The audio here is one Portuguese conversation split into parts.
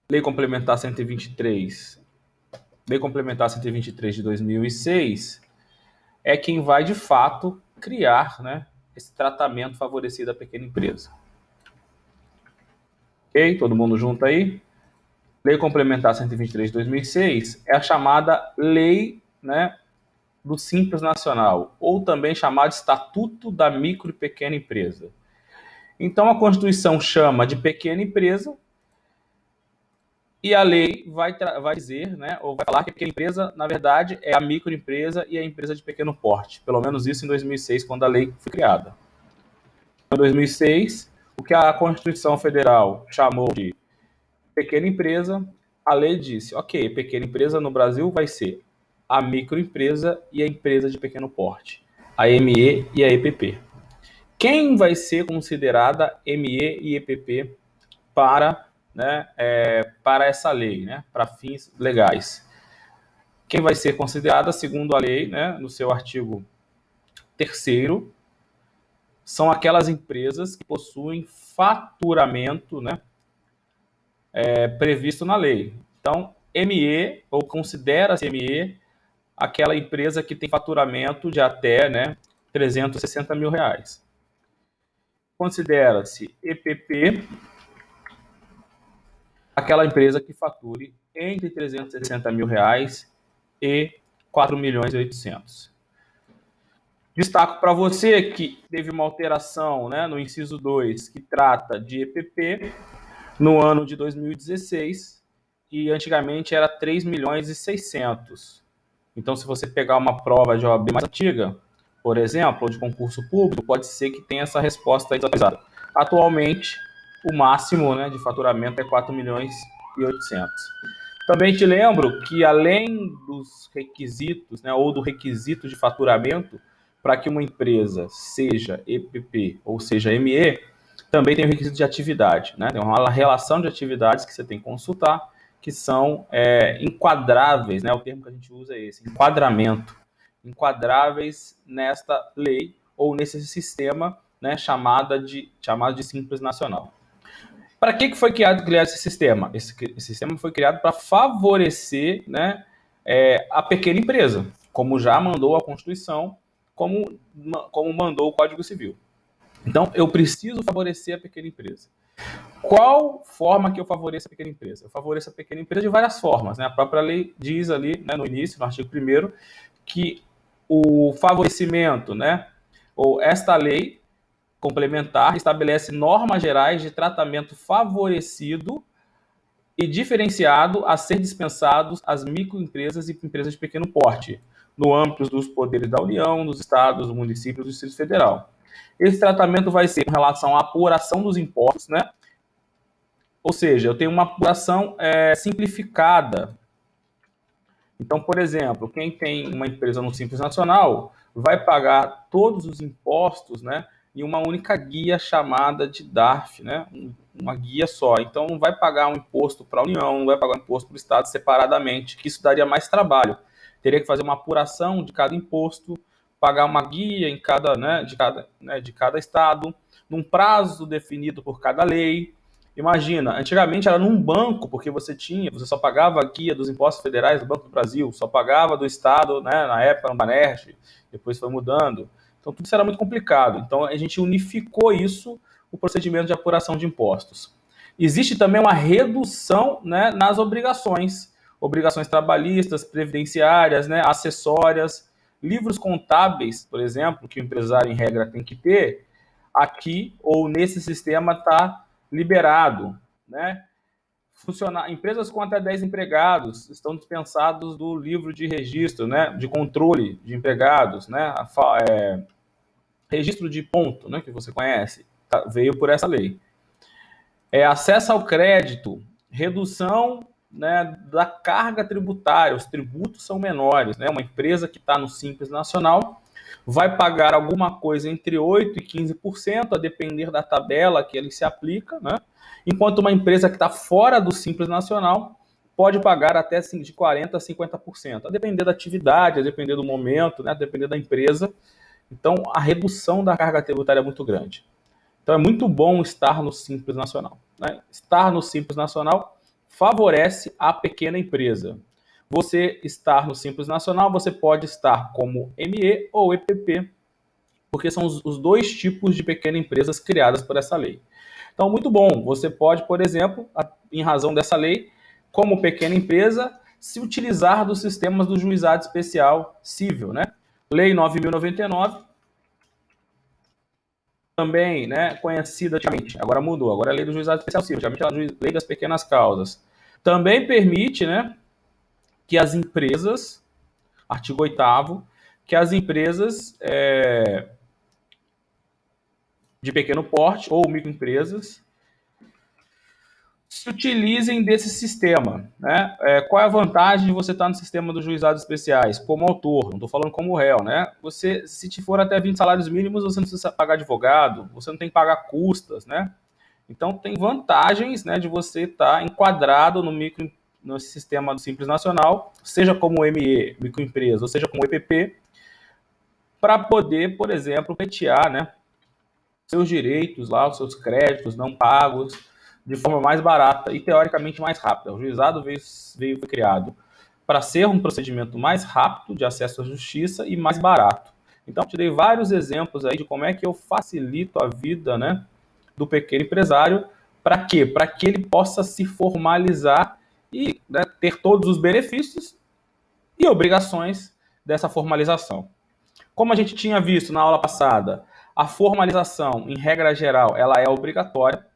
Lei Complementar 123, Lei Complementar 123 de 2006, é quem vai, de fato, criar, né, esse tratamento favorecido à pequena empresa. Ok? Todo mundo junto aí? Lei Complementar 123 de 2006 é a chamada Lei, né, do Simples Nacional, ou também chamado Estatuto da Micro e Pequena Empresa. Então, a Constituição chama de pequena empresa e a lei vai dizer, né, ou vai falar que a pequena empresa, na verdade, é a microempresa e a empresa de pequeno porte. Pelo menos isso em 2006, quando a lei foi criada. Em 2006, o que a Constituição Federal chamou de pequena empresa, a lei disse, ok, pequena empresa no Brasil vai ser a microempresa e a empresa de pequeno porte, a ME e a EPP. Quem vai ser considerada ME e EPP para, né, para essa lei, né, para fins legais? Quem vai ser considerada, segundo a lei, né, no seu artigo 3º, são aquelas empresas que possuem faturamento, né, previsto na lei. Então, ME, ou considera-se ME, aquela empresa que tem faturamento de até, né, 360 mil reais. Considera-se EPP aquela empresa que fature entre 360 mil reais e 4 milhões e 800. Destaco para você que teve uma alteração, né, no inciso 2, que trata de EPP, no ano de 2016, e antigamente era 3 milhões e 600. Então, se você pegar uma prova de OAB mais antiga, por exemplo, ou de concurso público, pode ser que tenha essa resposta desatualizada. Atualmente, o máximo, né, de faturamento é 4 milhões e 800. Também te lembro que, além dos requisitos, né, ou do requisito de faturamento, para que uma empresa seja EPP ou seja ME, também tem o requisito de atividade, né? Tem uma relação de atividades que você tem que consultar, que são enquadráveis, né? O termo que a gente usa é esse, enquadramento. Enquadráveis nesta lei ou nesse sistema, né, chamado de Simples Nacional. Para que foi criado esse sistema? Esse sistema foi criado para favorecer, né, a pequena empresa, como já mandou a Constituição, como mandou o Código Civil. Então, eu preciso favorecer a pequena empresa. Qual forma que eu favoreço a pequena empresa? Eu favoreço a pequena empresa de várias formas, né? A própria lei diz ali, né, no início, no artigo 1º, que o favorecimento, né, ou esta lei complementar estabelece normas gerais de tratamento favorecido e diferenciado a ser dispensados às microempresas e empresas de pequeno porte, no âmbito dos poderes da União, dos estados, do município e do Distrito Federal. Esse tratamento vai ser com relação à apuração dos impostos, né? Ou seja, eu tenho uma apuração simplificada. Então, por exemplo, quem tem uma empresa no Simples Nacional vai pagar todos os impostos, né, em uma única guia chamada de DARF, né, uma guia só. Então, não vai pagar um imposto para a União, não vai pagar um imposto para o Estado separadamente, que isso daria mais trabalho. Teria que fazer uma apuração de cada imposto, pagar uma guia em de cada estado, num prazo definido por cada lei. Imagina, antigamente era num banco, porque você só pagava a guia dos impostos federais do Banco do Brasil, só pagava do Estado, né, na época no Banerj, depois foi mudando. Então tudo isso era muito complicado. Então a gente unificou isso, o procedimento de apuração de impostos. Existe também uma redução, né, nas obrigações trabalhistas, previdenciárias, né, acessórias, livros contábeis, por exemplo, que o empresário em regra tem que ter, aqui ou nesse sistema está liberado, né? Empresas com até 10 empregados estão dispensados do livro de registro, né? De controle de empregados, né? Registro de ponto, né? Que você conhece, veio por essa lei. Acesso ao crédito, redução, né, da carga tributária, os tributos são menores, né? Uma empresa que está no Simples Nacional vai pagar alguma coisa entre 8% e 15%, a depender da tabela que ele se aplica, né? Enquanto uma empresa que está fora do Simples Nacional pode pagar até de 40% a 50%, a depender da atividade, a depender do momento, né? A depender da empresa. Então, a redução da carga tributária é muito grande. Então, é muito bom estar no Simples Nacional, né? Estar no Simples Nacional favorece a pequena empresa. Você estar no Simples Nacional, você pode estar como ME ou EPP, porque são os dois tipos de pequenas empresas criadas por essa lei. Então, muito bom. Você pode, por exemplo, em razão dessa lei, como pequena empresa, se utilizar dos sistemas do Juizado Especial Civil, né? Lei 9.099, também, né, conhecida antigamente, agora mudou, agora é a Lei do Juizado Especial Civil, antigamente era a Lei das Pequenas Causas. Também permite, né, que as empresas, artigo 8º, que as empresas de pequeno porte ou microempresas se utilizem desse sistema, né? Qual é a vantagem de você estar no sistema dos juizados especiais como autor? Não estou falando como réu, né? Você, se te for até 20 salários mínimos, você não precisa pagar advogado, você não tem que pagar custas, né? Então tem vantagens, né, de você estar enquadrado no sistema do Simples Nacional, seja como ME, microempresa, ou seja como EPP, para poder, por exemplo, pleitear, né, seus direitos lá, os seus créditos não pagos, de forma mais barata e teoricamente mais rápida. O juizado foi criado para ser um procedimento mais rápido de acesso à justiça e mais barato. Então, te dei vários exemplos aí de como é que eu facilito a vida, né, do pequeno empresário. Para quê? Para que ele possa se formalizar e, né, ter todos os benefícios e obrigações dessa formalização. Como a gente tinha visto na aula passada, a formalização, em regra geral, ela é obrigatória.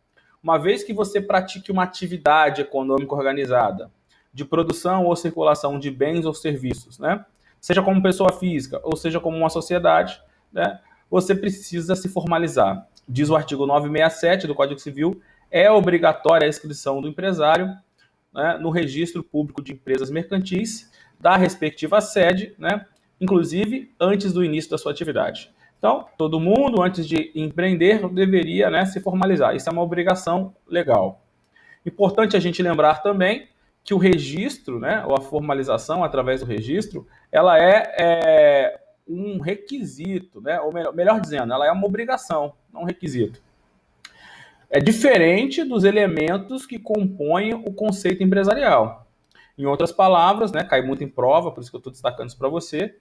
Uma vez que você pratique uma atividade econômica organizada, de produção ou circulação de bens ou serviços, né? Seja como pessoa física ou seja como uma sociedade, né? Você precisa se formalizar. Diz o artigo 967 do Código Civil, é obrigatória a inscrição do empresário, né, no registro público de empresas mercantis da respectiva sede, né? Inclusive antes do início da sua atividade. Então, todo mundo, antes de empreender, deveria, né, se formalizar. Isso é uma obrigação legal. Importante a gente lembrar também que o registro, né, ou a formalização através do registro, ela é um requisito, né, ou melhor dizendo, ela é uma obrigação, não um requisito. É diferente dos elementos que compõem o conceito empresarial. Em outras palavras, né, cai muito em prova, por isso que eu estou destacando isso para você,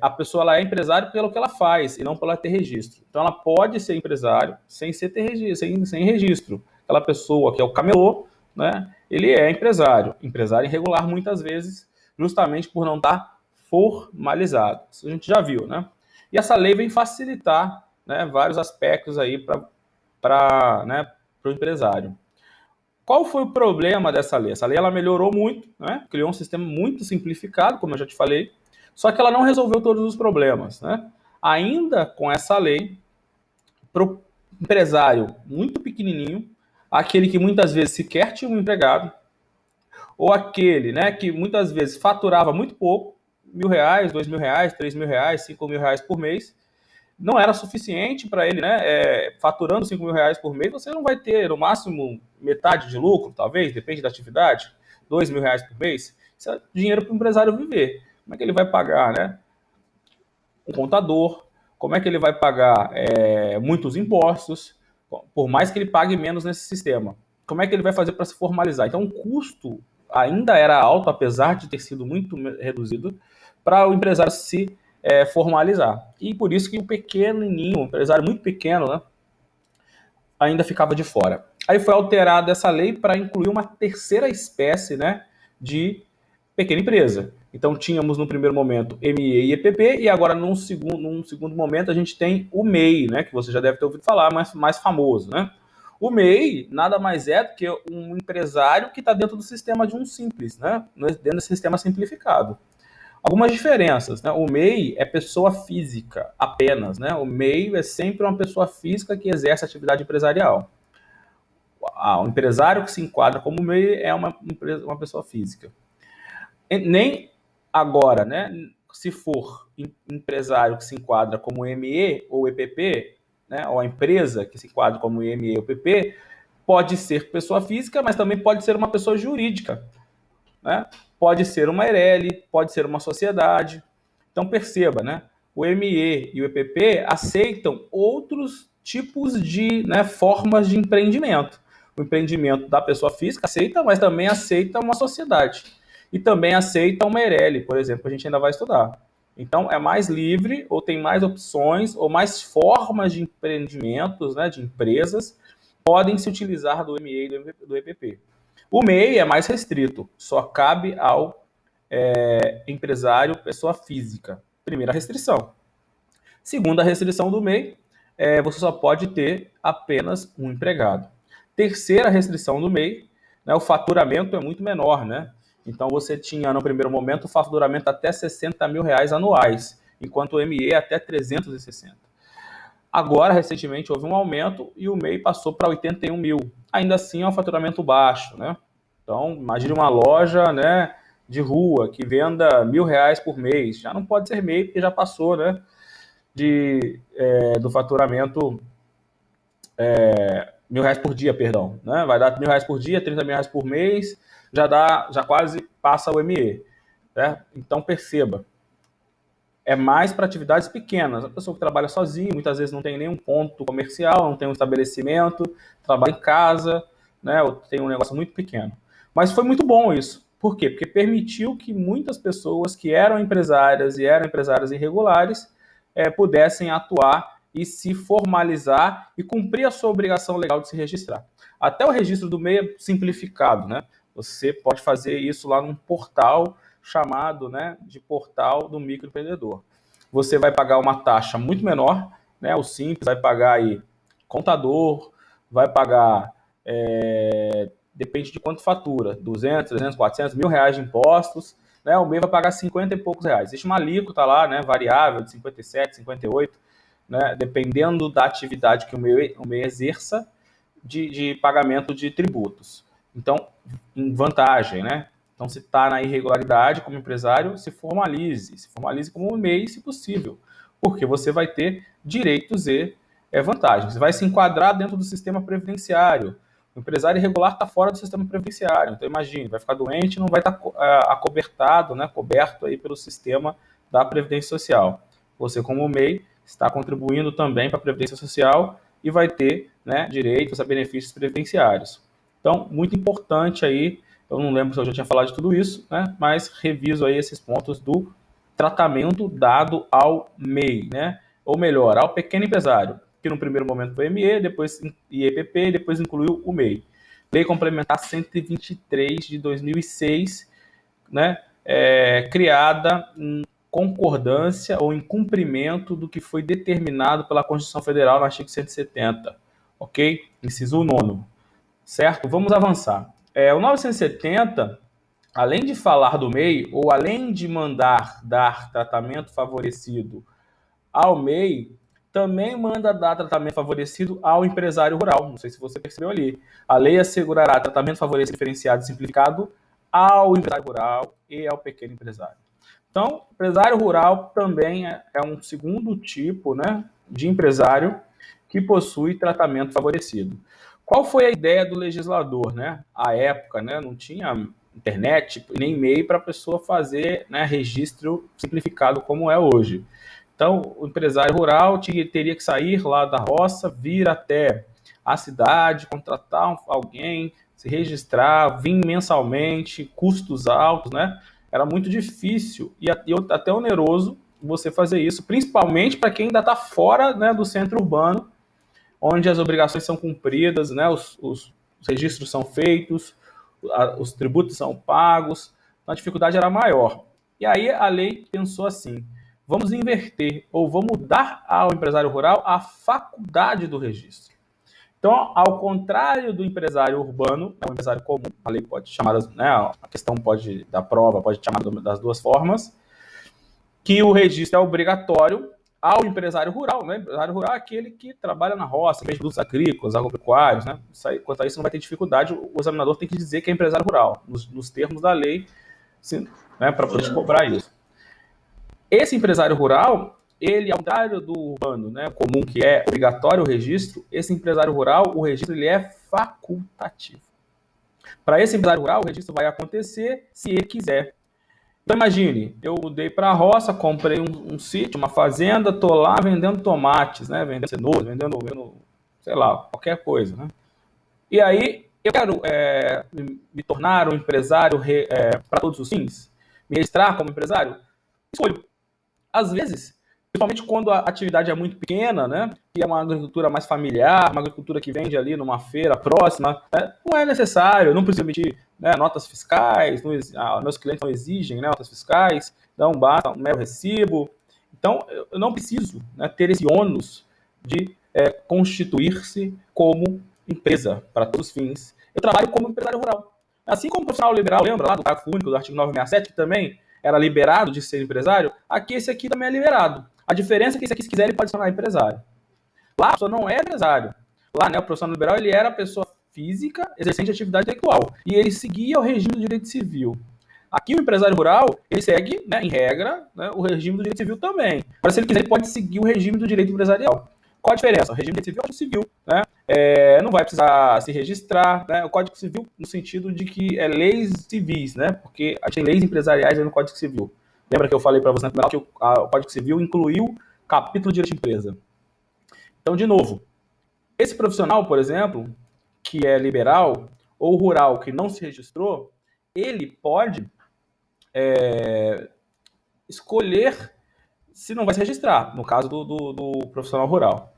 a pessoa ela é empresário pelo que ela faz e não pelo ter registro. Então ela pode ser empresário sem ter registro, sem registro. Aquela pessoa que é o camelô, né, ele é empresário irregular muitas vezes, justamente por não estar formalizado. Isso a gente já viu, né? E essa lei vem facilitar, né, vários aspectos aí para né, o empresário. Qual foi o problema dessa lei? Essa lei ela melhorou muito, né? Criou um sistema muito simplificado, como eu já te falei, só que ela não resolveu todos os problemas, né? Ainda com essa lei, para o empresário muito pequenininho, aquele que muitas vezes sequer tinha um empregado, ou aquele, né, que muitas vezes faturava muito pouco, R$ 1.000, R$ 2.000, R$ 3.000, R$ 5.000 por mês, não era suficiente para ele, né? Faturando R$ 5.000 por mês, você não vai ter, no máximo, metade de lucro, talvez, depende da atividade, R$ 2.000 por mês. Isso é dinheiro para o empresário viver. Como é que ele vai pagar, né? Um contador, como é que ele vai pagar muitos impostos, por mais que ele pague menos nesse sistema? Como é que ele vai fazer para se formalizar? Então, o custo ainda era alto, apesar de ter sido muito reduzido, para o empresário se formalizar. E por isso que o pequenininho, um empresário muito pequeno, né, ainda ficava de fora. Aí foi alterada essa lei para incluir uma terceira espécie, né, de pequena empresa. Então tínhamos no primeiro momento ME e EPP, e agora num segundo momento a gente tem o MEI, né, que você já deve ter ouvido falar, mas mais famoso, né? O MEI nada mais é do que um empresário que está dentro do sistema de um simples, né? Dentro do sistema simplificado. Algumas diferenças, né? O MEI é pessoa física apenas, né? O MEI é sempre uma pessoa física que exerce atividade empresarial. O empresário que se enquadra como MEI é uma pessoa física. Nem agora, né? Se for empresário que se enquadra como ME ou EPP, né? Ou a empresa que se enquadra como ME ou EPP, pode ser pessoa física, mas também pode ser uma pessoa jurídica, né? Pode ser uma ERELI, pode ser uma sociedade. Então perceba, né? O ME e o EPP aceitam outros tipos de, né, formas de empreendimento. o empreendimento da pessoa física, aceita, mas também aceita uma sociedade. E também aceita uma Eireli, por exemplo, que a gente ainda vai estudar. Então, é mais livre, ou tem mais opções, ou mais formas de empreendimentos, né, de empresas, podem se utilizar do MEI e do EPP. O MEI é mais restrito, só cabe ao empresário, pessoa física. Primeira restrição. Segunda restrição do MEI, você só pode ter apenas um empregado. Terceira restrição do MEI, né, o faturamento é muito menor, né? Então você tinha no primeiro momento o faturamento até 60 mil reais anuais, enquanto o MEI até 360. Agora, recentemente, houve um aumento e o MEI passou para 81 mil. Ainda assim, é um faturamento baixo, né? Então, imagine uma loja, né, de rua que venda R$ 1.000 por mês. Já não pode ser MEI, porque já passou, né, do faturamento R$ 1.000 por dia, perdão. Né? Vai dar R$ 1.000 por dia, R$ 30.000 por mês, já quase passa o ME. Né? Então, perceba, é mais para atividades pequenas. A pessoa que trabalha sozinha, muitas vezes não tem nenhum ponto comercial, não tem um estabelecimento, trabalha em casa, né? Ou tem um negócio muito pequeno. Mas foi muito bom isso. Por quê? Porque permitiu que muitas pessoas que eram empresárias e eram empresárias irregulares pudessem atuar e se formalizar e cumprir a sua obrigação legal de se registrar. Até o registro do MEI é simplificado, né? Você pode fazer isso lá num portal chamado, né, de portal do microempreendedor. Você vai pagar uma taxa muito menor, né? O Simples vai pagar aí contador, vai pagar, depende de quanto fatura, 200, 300, 400, R$ 1.000 de impostos, né? O MEI vai pagar 50 e poucos reais. Existe uma alíquota lá, né, variável de 57, 58, né, dependendo da atividade que o MEI exerça de pagamento de tributos. Então, em vantagem, né? Então, se está na irregularidade como empresário, se formalize como MEI, se possível, porque você vai ter direitos e vantagens. Você vai se enquadrar dentro do sistema previdenciário. O empresário irregular está fora do sistema previdenciário. Então, imagine, vai ficar doente e não vai estar acobertado, né, coberto aí pelo sistema da Previdência Social. Você, como MEI, está contribuindo também para a Previdência Social e vai ter, né, direitos a benefícios previdenciários. Então, muito importante aí, eu não lembro se eu já tinha falado de tudo isso, né, mas reviso aí esses pontos do tratamento dado ao MEI, né, ou melhor, ao pequeno empresário, que no primeiro momento foi ME, depois IEPP, depois incluiu o MEI. Lei Complementar 123 de 2006, né, criada em concordância ou em cumprimento do que foi determinado pela Constituição Federal no artigo 170, ok? Inciso 9º, certo? Vamos avançar. O 970, além de falar do MEI, ou além de mandar dar tratamento favorecido ao MEI, também manda dar tratamento favorecido ao empresário rural. Não sei se você percebeu ali. A lei assegurará tratamento favorecido, diferenciado e simplificado ao empresário rural e ao pequeno empresário. Então, empresário rural também é um segundo tipo, né, de empresário que possui tratamento favorecido. Qual foi a ideia do legislador, né? À época, né, não tinha internet nem e-mail para a pessoa fazer, né, registro simplificado como é hoje. Então, o empresário rural teria que sair lá da roça, vir até a cidade, contratar alguém, se registrar, vir mensalmente, custos altos, né? Era muito difícil e até oneroso você fazer isso, principalmente para quem ainda está fora, né, do centro urbano, onde as obrigações são cumpridas, né, os registros são feitos, os tributos são pagos, então a dificuldade era maior. E aí a lei pensou assim: vamos inverter, ou vamos dar ao empresário rural a faculdade do registro. Então, ao contrário do empresário urbano, o empresário comum, a lei pode chamar, né, a questão da prova pode chamar das duas formas, que o registro é obrigatório ao empresário rural, né? O empresário rural é aquele que trabalha na roça, vende produtos agrícolas, agropecuários, né? Quanto a isso não vai ter dificuldade, o examinador tem que dizer que é empresário rural, nos termos da lei, né, para poder cobrar isso. Esse empresário rural, ele, ao contrário do urbano, né, comum, que é obrigatório o registro, esse empresário rural, o registro ele é facultativo. Para esse empresário rural, o registro vai acontecer se ele quiser. Então imagine, eu mudei para a roça, comprei um sítio, uma fazenda, estou lá vendendo tomates, né, vendendo cenoura, vendendo, sei lá, qualquer coisa, né? E aí eu quero me tornar um empresário para todos os fins? Me registrar como empresário? Escolho. Às vezes, principalmente quando a atividade é muito pequena, né, que é uma agricultura mais familiar, uma agricultura que vende ali numa feira próxima, né, não é necessário, não preciso emitir, né, notas fiscais, meus clientes não exigem, né, notas fiscais, então basta um mero recibo. Então, eu não preciso, né, ter esse ônus de constituir-se como empresa para todos os fins. Eu trabalho como empresário rural. Assim como o profissional liberal, lembra lá do parágrafo único do artigo 967, que também era liberado de ser empresário, aqui esse aqui também é liberado. A diferença é que esse aqui, se quiser, ele pode se tornar empresário. Lá, a pessoa não é empresário. Lá, né, o profissional liberal, ele era pessoa física exercente atividade intelectual. E ele seguia o regime do direito civil. Aqui, o empresário rural, ele segue, né, em regra, né, o regime do direito civil também. Mas, se ele quiser, ele pode seguir o regime do direito empresarial. Qual a diferença? O regime do direito civil é o civil, né? Não vai precisar se registrar, né? O Código Civil no sentido de que é leis civis, né? Porque a gente tem leis empresariais aí no Código Civil. Lembra que eu falei para você na primeira aula que o Código Civil incluiu capítulo de direito de empresa. Então, de novo, esse profissional, por exemplo, que é liberal ou rural, que não se registrou, ele pode escolher se não vai se registrar, no caso do profissional rural.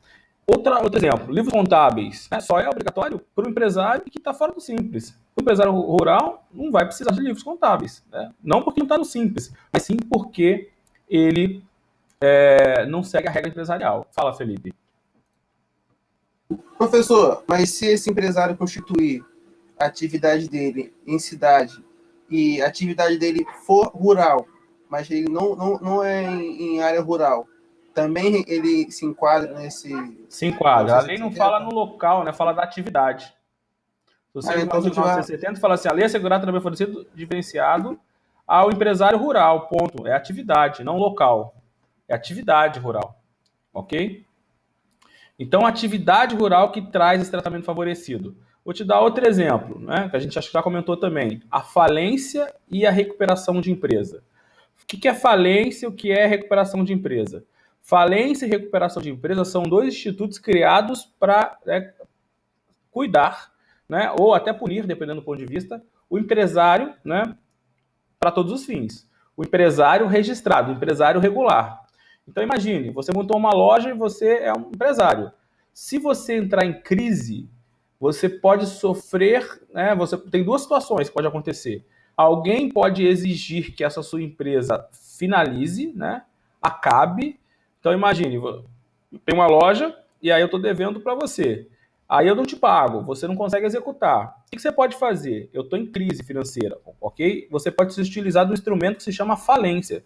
Outro exemplo, livros contábeis, né, só é obrigatório para o empresário que está fora do Simples. O empresário rural não vai precisar de livros contábeis, né? Não porque não está no Simples, mas sim porque ele não segue a regra empresarial. Fala, Felipe. Professor, mas se esse empresário constituir a atividade dele em cidade e a atividade dele for rural, mas ele não é em área rural, também ele se enquadra nesse... Se enquadra. A lei não fala no local, né? Fala da atividade. Se você no artigo 970 fala assim, a lei é assegurar também fornecido diferenciado ao empresário rural, ponto. É atividade, não local. É atividade rural, ok? Então, atividade rural que traz esse tratamento favorecido. Vou te dar outro exemplo, né, que a gente acho que já comentou também. A falência e a recuperação de empresa. O que é falência e o que é recuperação de empresa? Falência e recuperação de empresa são dois institutos criados para cuidar, né, ou até punir, dependendo do ponto de vista, o empresário, né, para todos os fins. O empresário registrado, o empresário regular. Então imagine, você montou uma loja e você é um empresário. Se você entrar em crise, você pode sofrer, né, você tem duas situações que pode acontecer. Alguém pode exigir que essa sua empresa finalize, né, acabe. Então imagine, tem uma loja e aí eu estou devendo para você. Aí eu não te pago, você não consegue executar. O que você pode fazer? Eu estou em crise financeira, ok? Você pode se utilizar do instrumento que se chama falência.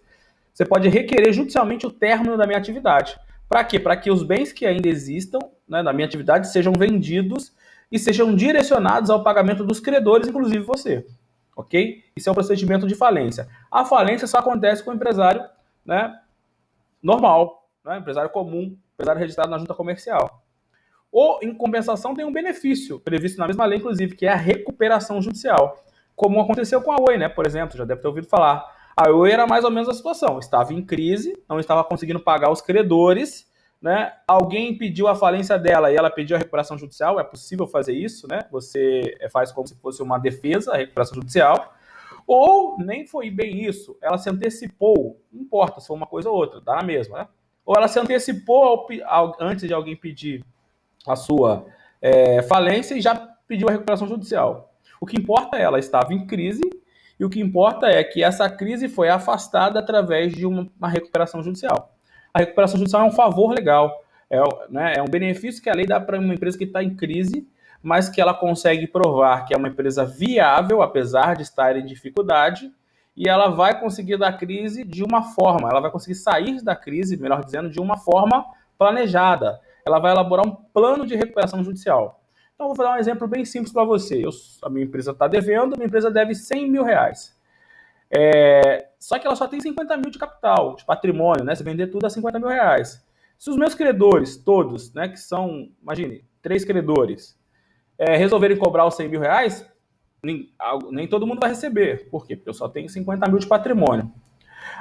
Você pode requerer judicialmente o término da minha atividade. Para quê? Para que os bens que ainda existam, né, da minha atividade sejam vendidos e sejam direcionados ao pagamento dos credores, inclusive você. Ok? Isso é um procedimento de falência. A falência só acontece com o empresário, né, normal, né, empresário comum, empresário registrado na junta comercial. Ou, em compensação, tem um benefício previsto na mesma lei, inclusive, que é a recuperação judicial. Como aconteceu com a Oi, né? Por exemplo, já deve ter ouvido falar. A Oi era mais ou menos a situação. Estava em crise, não estava conseguindo pagar os credores, né? Alguém pediu a falência dela e ela pediu a recuperação judicial. É possível fazer isso, né? Você faz como se fosse uma defesa, a recuperação judicial. Ou nem foi bem isso. Ela se antecipou. Não importa se foi uma coisa ou outra, dá na mesma, né? Ou ela se antecipou antes de alguém pedir a sua falência e já pediu a recuperação judicial. O que importa é ela estava em crise e o que importa é que essa crise foi afastada através de uma recuperação judicial. A recuperação judicial é um favor legal, é um benefício que a lei dá para uma empresa que está em crise, mas que ela consegue provar que é uma empresa viável, apesar de estar em dificuldade, e ela vai conseguir da crise de uma forma, ela vai conseguir sair da crise, melhor dizendo, de uma forma planejada. Ela vai elaborar um plano de recuperação judicial. Então, vou dar um exemplo bem simples para você. A minha empresa está devendo, minha empresa deve 100 mil reais. Só que ela só tem 50 mil de capital, de patrimônio, né? Se vender tudo a 50 mil reais. Se os meus credores, todos, né, que são, imagine, 3 credores, resolverem cobrar os 100 mil reais, nem todo mundo vai receber. Por quê? Porque eu só tenho 50 mil de patrimônio.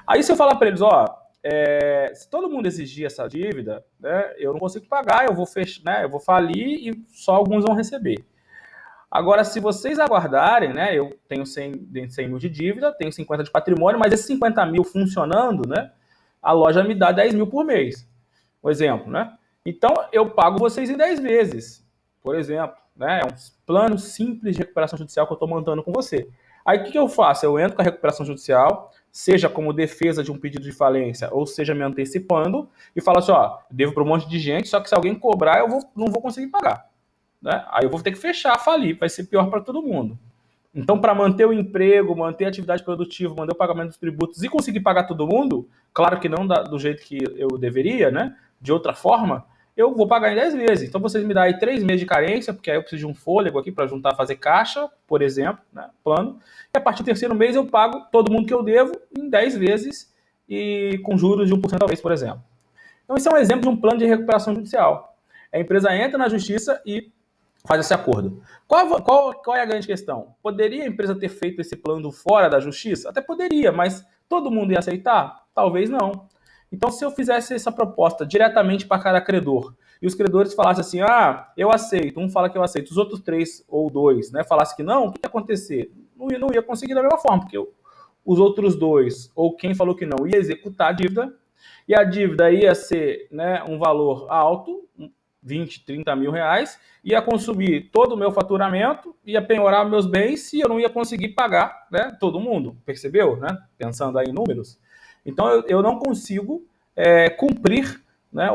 Aí se eu falar para eles, se todo mundo exigir essa dívida, né, eu não consigo pagar, eu vou falir e só alguns vão receber. Agora, se vocês aguardarem, né, eu tenho 100 mil de dívida, tenho 50 de patrimônio, mas esses 50 mil funcionando, né, a loja me dá 10 mil por mês, por exemplo, né? Então, eu pago vocês em 10 vezes, por exemplo, né? É um plano simples de recuperação judicial que eu estou montando com você. Aí, o que eu faço? Eu entro com a recuperação judicial, seja como defesa de um pedido de falência, ou seja, me antecipando, e falo assim, ó, devo para um monte de gente, só que se alguém cobrar, não vou conseguir pagar. Né? Aí eu vou ter que fechar, falir, vai ser pior para todo mundo. Então, para manter o emprego, manter a atividade produtiva, manter o pagamento dos tributos e conseguir pagar todo mundo, claro que não do jeito que eu deveria, né? De outra forma, eu vou pagar em 10 vezes. Então, vocês me dão aí 3 meses de carência, porque aí eu preciso de um fôlego aqui para juntar, fazer caixa, por exemplo, né? Plano. E a partir do terceiro mês eu pago todo mundo que eu devo em 10 vezes e com juros de 1% ao mês, por exemplo. Então, esse é um exemplo de um plano de recuperação judicial. A empresa entra na justiça e faz esse acordo. Qual é a grande questão? Poderia a empresa ter feito esse plano fora da justiça? Até poderia, mas todo mundo ia aceitar? Talvez não. Então, se eu fizesse essa proposta diretamente para cada credor, e os credores falassem assim, eu aceito, um fala que eu aceito, os outros 3 ou 2, né, falassem que não, o que ia acontecer? Não ia conseguir da mesma forma, porque os outros 2, ou quem falou que não, ia executar a dívida, e a dívida ia ser, né, um valor alto, 20, 30 mil reais, ia consumir todo o meu faturamento, ia penhorar meus bens e eu não ia conseguir pagar, né, todo mundo, percebeu? Né? Pensando aí em números. Então, eu não consigo cumprir, né,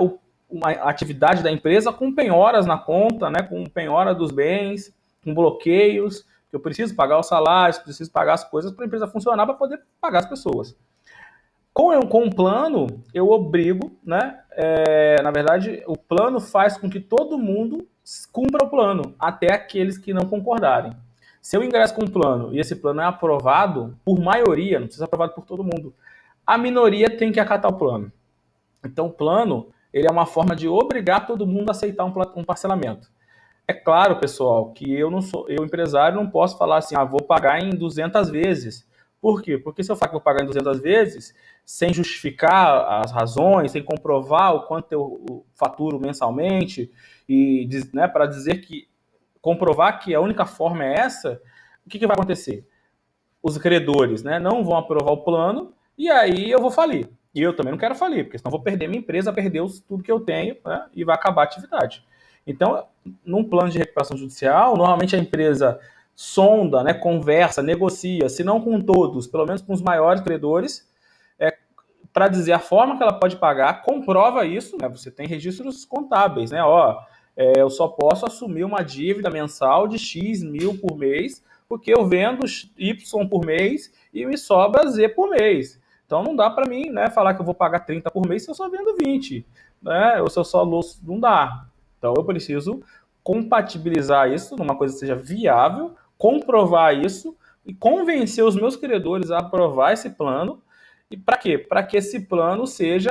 uma atividade da empresa com penhoras na conta, né, com penhora dos bens, com bloqueios, eu preciso pagar os salários, preciso pagar as coisas para a empresa funcionar, para poder pagar as pessoas. Com um plano, eu obrigo, né? Na verdade, o plano faz com que todo mundo cumpra o plano, até aqueles que não concordarem. Se eu ingresso com um plano e esse plano é aprovado por maioria, não precisa ser aprovado por todo mundo, a minoria tem que acatar o plano. Então, o plano ele é uma forma de obrigar todo mundo a aceitar um parcelamento. É claro, pessoal, que eu empresário, não posso falar assim, vou pagar em 200 vezes. Por quê? Porque se eu falar que vou pagar em 200 vezes, sem justificar as razões, sem comprovar o quanto eu faturo mensalmente, e né, para dizer que, comprovar que a única forma é essa, o que vai acontecer? Os credores, né, não vão aprovar o plano, e aí eu vou falir. E eu também não quero falir, porque senão eu vou perder minha empresa, perder tudo que eu tenho, né, e vai acabar a atividade. Então, num plano de recuperação judicial, normalmente a empresa sonda, né, conversa, negocia, se não com todos, pelo menos com os maiores credores, para dizer a forma que ela pode pagar, comprova isso, né, você tem registros contábeis, né, eu só posso assumir uma dívida mensal de X mil por mês, porque eu vendo Y por mês e me sobra Z por mês. Então não dá para mim, né, falar que eu vou pagar 30 por mês se eu só vendo 20, né, ou se eu só não dá. Então eu preciso compatibilizar isso numa coisa que seja viável, comprovar isso e convencer os meus credores a aprovar esse plano. E para quê? Para que esse plano seja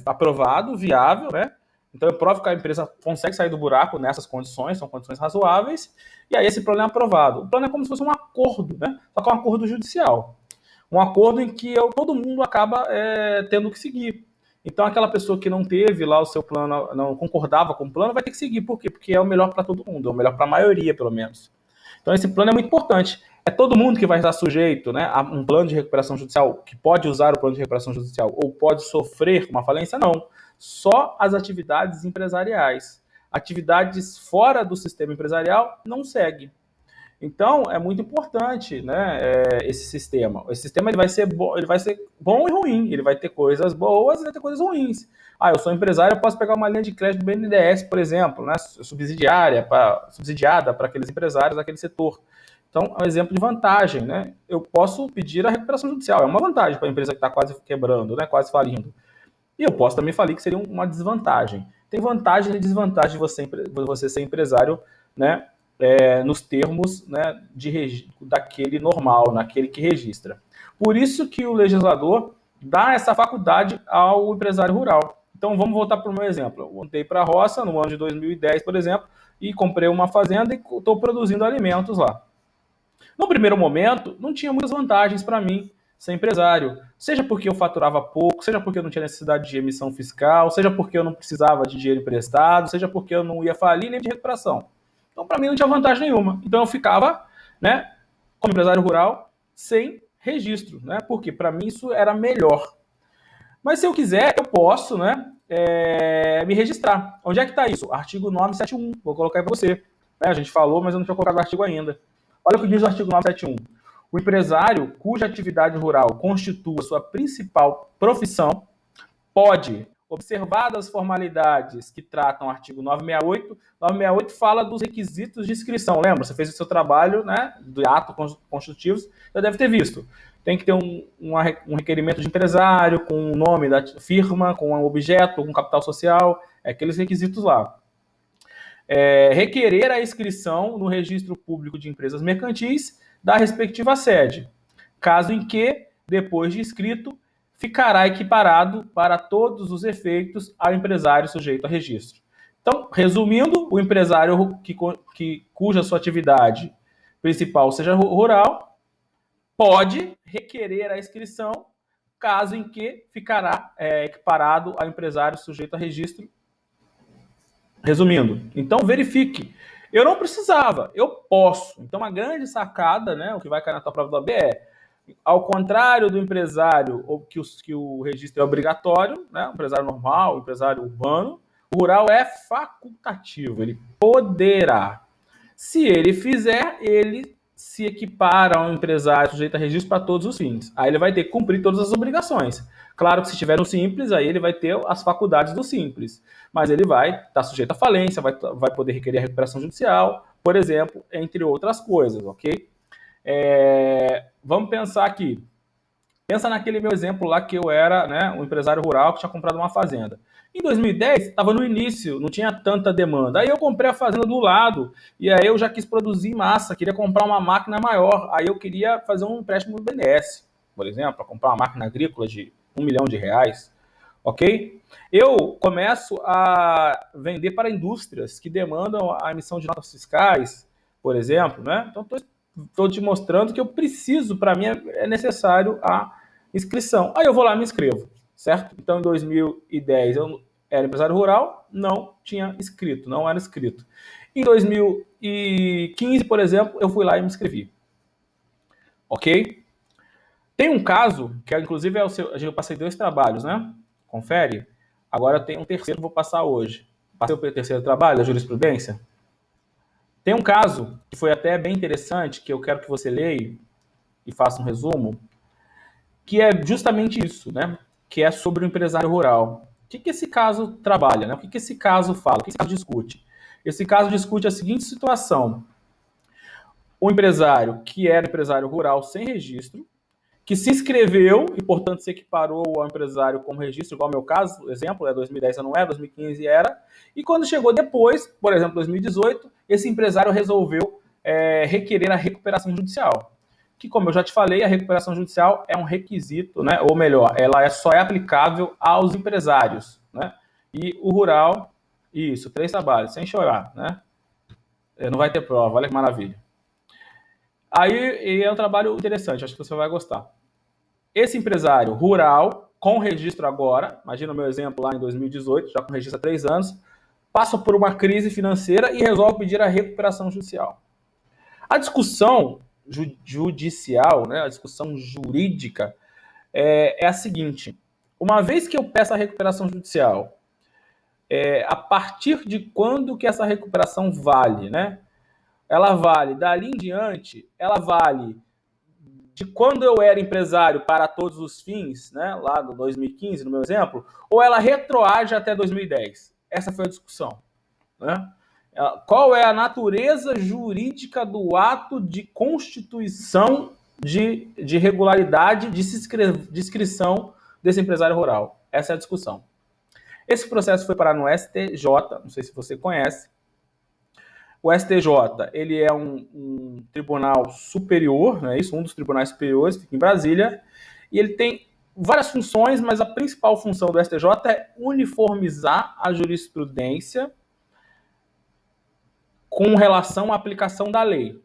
aprovado, viável, né? Então eu provo que a empresa consegue sair do buraco nessas condições, são condições razoáveis, e aí esse plano é aprovado. O plano é como se fosse um acordo, né? Só que é um acordo judicial. Um acordo em que todo mundo acaba tendo que seguir. Então aquela pessoa que não teve lá o seu plano, não concordava com o plano, vai ter que seguir. Por quê? Porque é o melhor para todo mundo, é o melhor para a maioria, pelo menos. Então esse plano é muito importante. É todo mundo que vai estar sujeito, né, a um plano de recuperação judicial, que pode usar o plano de recuperação judicial ou pode sofrer uma falência? Não. Só as atividades empresariais. Atividades fora do sistema empresarial não segue. Então, é muito importante, né, esse sistema. Esse sistema ele vai ser bom e ruim. Ele vai ter coisas boas e vai ter coisas ruins. Eu sou empresário, eu posso pegar uma linha de crédito do BNDES, por exemplo, né, subsidiada para aqueles empresários daquele setor. Então, é um exemplo de vantagem, né? Eu posso pedir a recuperação judicial. É uma vantagem para a empresa que está quase quebrando, né, quase falindo. E eu posso também falar que seria uma desvantagem. Tem vantagem e desvantagem de você ser empresário, né, nos termos, né, daquele normal, naquele que registra. Por isso que o legislador dá essa faculdade ao empresário rural. Então vamos voltar para o meu exemplo. Eu voltei para a roça no ano de 2010, por exemplo, e comprei uma fazenda e estou produzindo alimentos lá. No primeiro momento, não tinha muitas vantagens para mim, ser empresário. Seja porque eu faturava pouco, seja porque eu não tinha necessidade de emissão fiscal, seja porque eu não precisava de dinheiro emprestado, seja porque eu não ia falir nem de recuperação. Então, para mim, não tinha vantagem nenhuma. Então, eu ficava, né, como empresário rural, sem registro, né? Porque para mim isso era melhor. Mas se eu quiser, eu posso, né, me registrar. Onde é que está isso? Artigo 971. Vou colocar aí para você. A gente falou, mas eu não tinha colocado o artigo ainda. Olha o que diz o artigo 971. O empresário cuja atividade rural constitua sua principal profissão pode, observadas as formalidades que tratam o artigo 968, 968 fala dos requisitos de inscrição. Lembra? Você fez o seu trabalho, né, do ato constitutivo, já deve ter visto. Tem que ter um requerimento de empresário, com o nome da firma, com um objeto, com capital social, aqueles requisitos lá. Requerer a inscrição no registro público de empresas mercantis da respectiva sede, caso em que, depois de inscrito, ficará equiparado para todos os efeitos ao empresário sujeito a registro. Então, resumindo, o empresário cuja sua atividade principal seja rural pode requerer a inscrição, caso em que ficará equiparado ao empresário sujeito a registro. Resumindo, então verifique. Eu não precisava, eu posso. Então, a grande sacada, né, o que vai cair na tua prova do OAB ao contrário do empresário, que o registro é obrigatório, né, o empresário normal, o empresário urbano, o rural é facultativo, ele poderá. Se ele fizer, ele se equipara ao empresário sujeito a registro para todos os fins. Aí ele vai ter que cumprir todas as obrigações. Claro que se tiver no simples, aí ele vai ter as faculdades do simples. Mas ele vai estar sujeito à falência, vai poder requerer a recuperação judicial, por exemplo, entre outras coisas, ok? Vamos pensar aqui. Pensa naquele meu exemplo lá que eu era, né, um empresário rural que tinha comprado uma fazenda. Em 2010, estava no início, não tinha tanta demanda. Aí eu comprei a fazenda do lado, e aí eu já quis produzir em massa, queria comprar uma máquina maior. Aí eu queria fazer um empréstimo do BNDES, por exemplo, para comprar uma máquina agrícola de R$ 1 milhão, ok? Eu começo a vender para indústrias que demandam a emissão de notas fiscais, por exemplo, né? Então, estou te mostrando que eu preciso, para mim é necessário a inscrição. Aí eu vou lá e me inscrevo, certo? Então, em 2010, eu era empresário rural, não tinha inscrito, não era inscrito. Em 2015, por exemplo, eu fui lá e me inscrevi. Ok? Tem um caso, que inclusive eu passei 2 trabalhos, né? Confere. Agora tem um terceiro, vou passar hoje. Passei o terceiro trabalho, da jurisprudência. Tem um caso que foi até bem interessante, que eu quero que você leia e faça um resumo, que é justamente isso, né? Que é sobre o empresário rural. O que esse caso trabalha, né? O que esse caso fala? O que esse caso discute? Esse caso discute a seguinte situação. O empresário que era empresário rural sem registro, que se inscreveu e, portanto, se equiparou ao empresário com registro, igual ao meu caso, exemplo, 2010 eu não era, 2015 era, e quando chegou depois, por exemplo, 2018, esse empresário resolveu requerer a recuperação judicial, que, como eu já te falei, a recuperação judicial é um requisito, né, ou melhor, ela só é aplicável aos empresários, né, e o rural, isso, 3 trabalhos, sem chorar, né, não vai ter prova, olha que maravilha. Aí é um trabalho interessante, acho que você vai gostar. Esse empresário rural, com registro agora, imagina o meu exemplo lá em 2018, já com registro há 3 anos, passa por uma crise financeira e resolve pedir a recuperação judicial. A discussão judicial, né, a discussão jurídica, é a seguinte: uma vez que eu peço a recuperação judicial, a partir de quando que essa recuperação vale, né? Ela vale, dali em diante, ela vale de quando eu era empresário para todos os fins, né, lá no 2015, no meu exemplo, ou ela retroage até 2010? Essa foi a discussão, né? Qual é a natureza jurídica do ato de constituição de regularidade de inscrição desse empresário rural? Essa é a discussão. Esse processo foi parar no STJ, não sei se você conhece. O STJ, ele é um tribunal superior, não é isso? Um dos tribunais superiores, fica em Brasília, e ele tem várias funções, mas a principal função do STJ é uniformizar a jurisprudência com relação à aplicação da lei.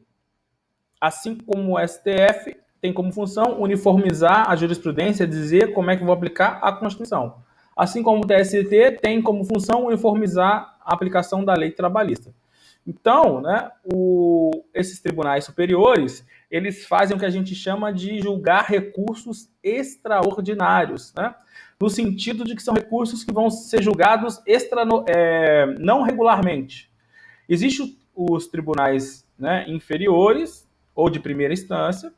Assim como o STF tem como função uniformizar a jurisprudência, dizer como é que vou aplicar a Constituição. Assim como o TST tem como função uniformizar a aplicação da lei trabalhista. Então, né, esses tribunais superiores, eles fazem o que a gente chama de julgar recursos extraordinários, né? No sentido de que são recursos que vão ser julgados não regularmente. Existem os tribunais, né, inferiores ou de primeira instância,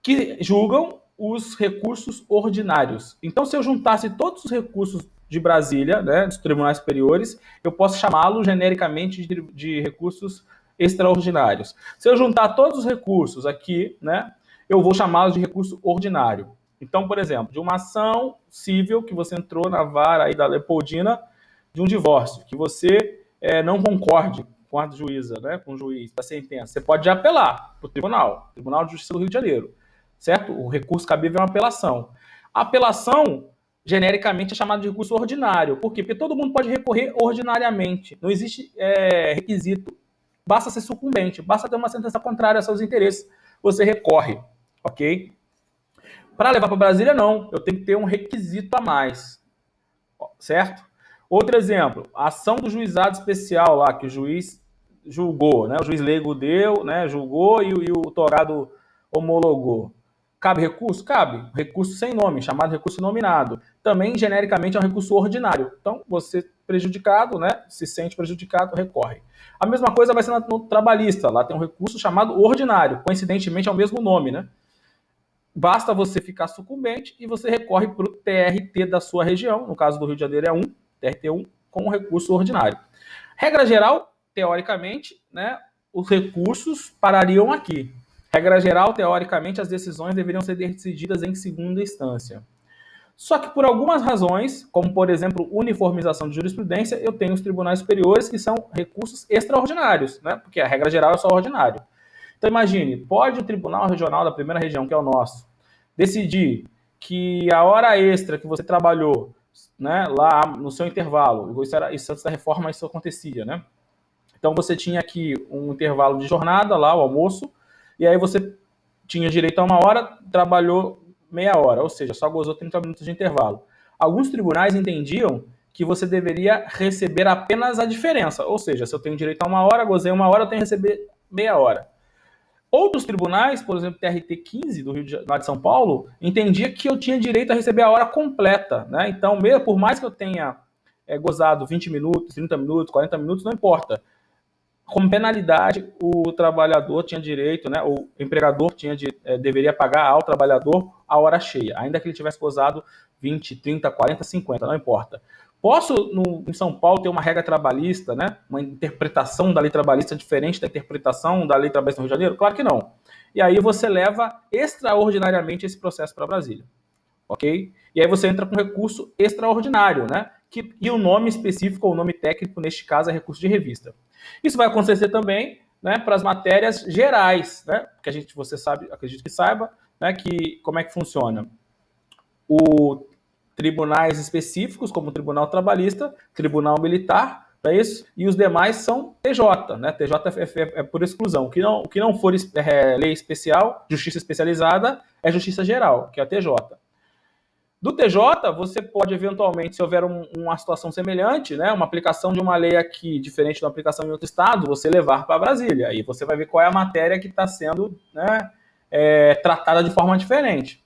que julgam os recursos ordinários. Então, se eu juntasse todos os recursos de Brasília, né, dos tribunais superiores, eu posso chamá-los genericamente de recursos extraordinários. Se eu juntar todos os recursos aqui, né, eu vou chamá-los de recurso ordinário. Então, por exemplo, de uma ação civil que você entrou na vara aí da Leopoldina de um divórcio, que você não concorde com a juíza, né, com o juiz da sentença, você pode apelar para o Tribunal de Justiça do Rio de Janeiro, certo? O recurso cabível é uma apelação. A apelação, genericamente, é chamada de recurso ordinário. Por quê? Porque todo mundo pode recorrer ordinariamente. Não existe requisito. Basta ser sucumbente, basta ter uma sentença contrária aos seus interesses. Você recorre, ok? Para levar para Brasília, não. Eu tenho que ter um requisito a mais, certo? Outro exemplo, a ação do juizado especial lá, que o juiz julgou, né? O juiz leigo deu, né? Julgou e o torado homologou. Cabe recurso? Cabe. Recurso sem nome, chamado recurso nominado. Também, genericamente, é um recurso ordinário. Então, você prejudicado, né? Se sente prejudicado, recorre. A mesma coisa vai ser no trabalhista. Lá tem um recurso chamado ordinário. Coincidentemente, é o mesmo nome, né? Basta você ficar sucumbente e você recorre para o TRT da sua região. No caso do Rio de Janeiro é 1, TRT1, com um recurso ordinário. Regra geral, teoricamente, né, os recursos parariam aqui. Regra geral, teoricamente, as decisões deveriam ser decididas em segunda instância. Só que por algumas razões, como por exemplo uniformização de jurisprudência, eu tenho os tribunais superiores que são recursos extraordinários, né? Porque a regra geral é só ordinário. Então imagine, pode o Tribunal Regional da Primeira Região, que é o nosso, decidir que a hora extra que você trabalhou, né, lá no seu intervalo, isso antes da reforma isso acontecia, né? Então você tinha aqui um intervalo de jornada lá, o almoço, e aí você tinha direito a 1 hora, trabalhou meia hora, ou seja, só gozou 30 minutos de intervalo. Alguns tribunais entendiam que você deveria receber apenas a diferença, ou seja, se eu tenho direito a 1 hora, gozei 1 hora, eu tenho que receber meia hora. Outros tribunais, por exemplo, TRT 15 do Rio de São Paulo, entendia que eu tinha direito a receber a hora completa, né? Então, por mais que eu tenha gozado 20 minutos, 30 minutos, 40 minutos, não importa. Como penalidade, o trabalhador tinha direito, né? O empregador deveria pagar ao trabalhador a hora cheia, ainda que ele tivesse gozado 20, 30, 40, 50, não importa. Posso, em São Paulo, ter uma regra trabalhista, né? Uma interpretação da lei trabalhista diferente da interpretação da lei trabalhista no Rio de Janeiro? Claro que não. E aí você leva extraordinariamente esse processo para Brasília, ok? E aí você entra com recurso extraordinário, né? E o nome específico, ou o nome técnico, neste caso, é recurso de revista. Isso vai acontecer também, né, para as matérias gerais, né? Que você sabe, acredito que saiba, né? Que como é que funciona? Tribunais específicos, como o Tribunal Trabalhista, Tribunal Militar, não é isso? E os demais são TJ, né? TJ é por exclusão. O que não for lei especial, justiça especializada, é justiça geral, que é a TJ. Do TJ, você pode eventualmente, se houver uma situação semelhante, né, uma aplicação de uma lei aqui diferente da aplicação em outro estado, você levar para Brasília. Aí você vai ver qual é a matéria que está sendo, né, tratada de forma diferente.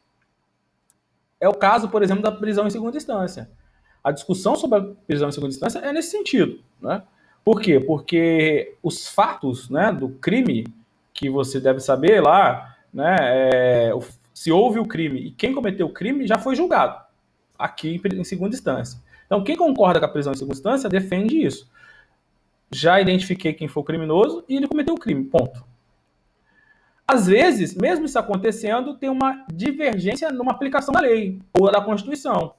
É o caso, por exemplo, da prisão em segunda instância. A discussão sobre a prisão em segunda instância é nesse sentido, né? Por quê? Porque os fatos, né, do crime que você deve saber lá, né, se houve o crime e quem cometeu o crime já foi julgado aqui em segunda instância. Então, quem concorda com a prisão em segunda instância defende isso. Já identifiquei quem foi o criminoso e ele cometeu o crime, ponto. Às vezes, mesmo isso acontecendo, tem uma divergência numa aplicação da lei ou da Constituição.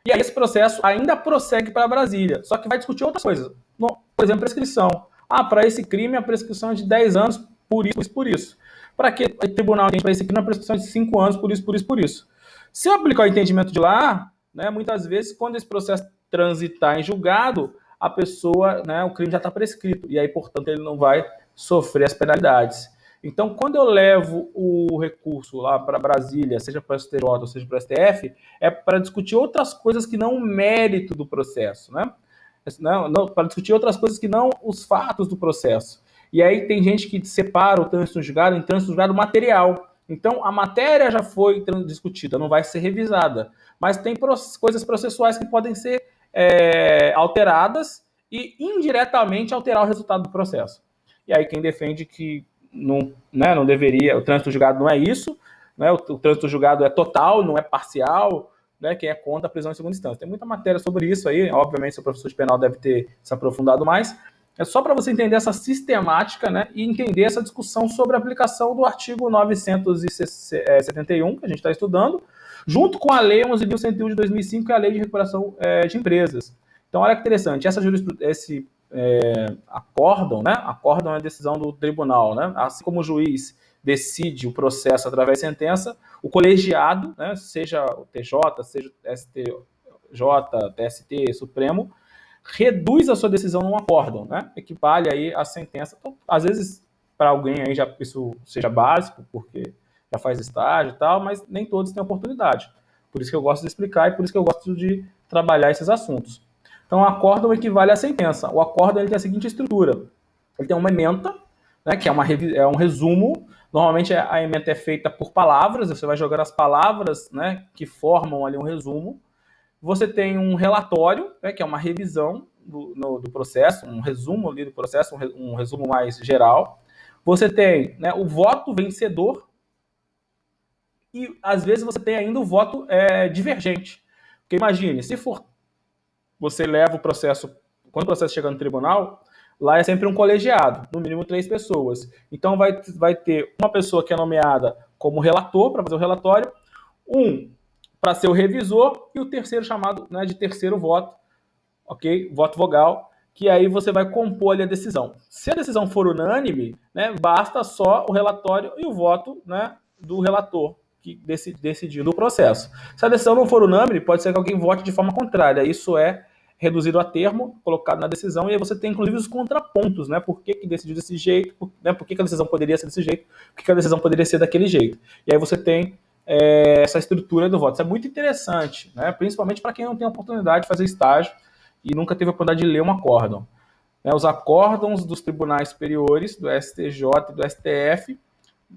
E aí esse processo ainda prossegue para Brasília, só que vai discutir outras coisas. Por exemplo, prescrição. Para esse crime a prescrição é de 10 anos por isso, por isso. Para que o tribunal tem para esse crime a prescrição é de 5 anos por isso, por isso, por isso. Se eu aplicar o entendimento de lá, né, muitas vezes, quando esse processo transitar em julgado, a pessoa, né, o crime já está prescrito. E aí, portanto, ele não vai sofrer as penalidades. Então, quando eu levo o recurso lá para Brasília, seja para o STJ ou seja para o STF, é para discutir outras coisas que não o mérito do processo, né? Não, para discutir outras coisas que não os fatos do processo. E aí tem gente que separa o trânsito julgado em trânsito julgado material. Então, a matéria já foi discutida, não vai ser revisada. Mas tem coisas processuais que podem ser alteradas e indiretamente alterar o resultado do processo. E aí quem defende que não deveria, o trânsito julgado não é isso, né? O trânsito julgado é total, não é parcial, né? Quem é contra a prisão em segunda instância. Tem muita matéria sobre isso aí, obviamente, o professor de penal deve ter se aprofundado mais. É só para você entender essa sistemática, né? E entender essa discussão sobre a aplicação do artigo 971, que a gente está estudando, junto com a Lei 11.101 de 2005, que é a Lei de Recuperação de Empresas. Então, olha que interessante, esse acórdão, né? Acórdão é a decisão do tribunal, né? Assim como o juiz decide o processo através de sentença, o colegiado, né? Seja o TJ, seja o STJ, TST, Supremo, reduz a sua decisão num acórdão, né? Equivale aí à sentença. Então, às vezes, para alguém aí já isso seja básico, porque já faz estágio e tal, mas nem todos têm oportunidade. Por isso que eu gosto de explicar e por isso que eu gosto de trabalhar esses assuntos. Então, o acórdão equivale à sentença. O acórdão ele tem a seguinte estrutura. Ele tem uma ementa, né, que é um resumo. Normalmente a ementa é feita por palavras, você vai jogando as palavras, né, que formam ali um resumo. Você tem um relatório, né, que é uma revisão do processo, um resumo ali do processo, um resumo mais geral. Você tem, né, o voto vencedor e, às vezes, você tem ainda o voto divergente. Porque imagine, se for você leva o processo, quando o processo chega no tribunal, lá é sempre um colegiado, no mínimo 3 pessoas. Então vai ter uma pessoa que é nomeada como relator, para fazer o relatório, um para ser o revisor e o terceiro chamado, né, de terceiro voto, ok? Voto vogal, que aí você vai compor ali a decisão. Se a decisão for unânime, né, basta só o relatório e o voto, né, do relator que decidiu o processo. Se a decisão não for unânime, pode ser que alguém vote de forma contrária. Isso é reduzido a termo, colocado na decisão, e aí você tem inclusive os contrapontos, né? Por que decidiu desse jeito, por que a decisão poderia ser desse jeito, por que a decisão poderia ser daquele jeito. E aí você tem essa estrutura do voto. Isso é muito interessante, né? Principalmente para quem não tem a oportunidade de fazer estágio e nunca teve a oportunidade de ler um acórdão. Os acórdãos dos tribunais superiores, do STJ e do STF,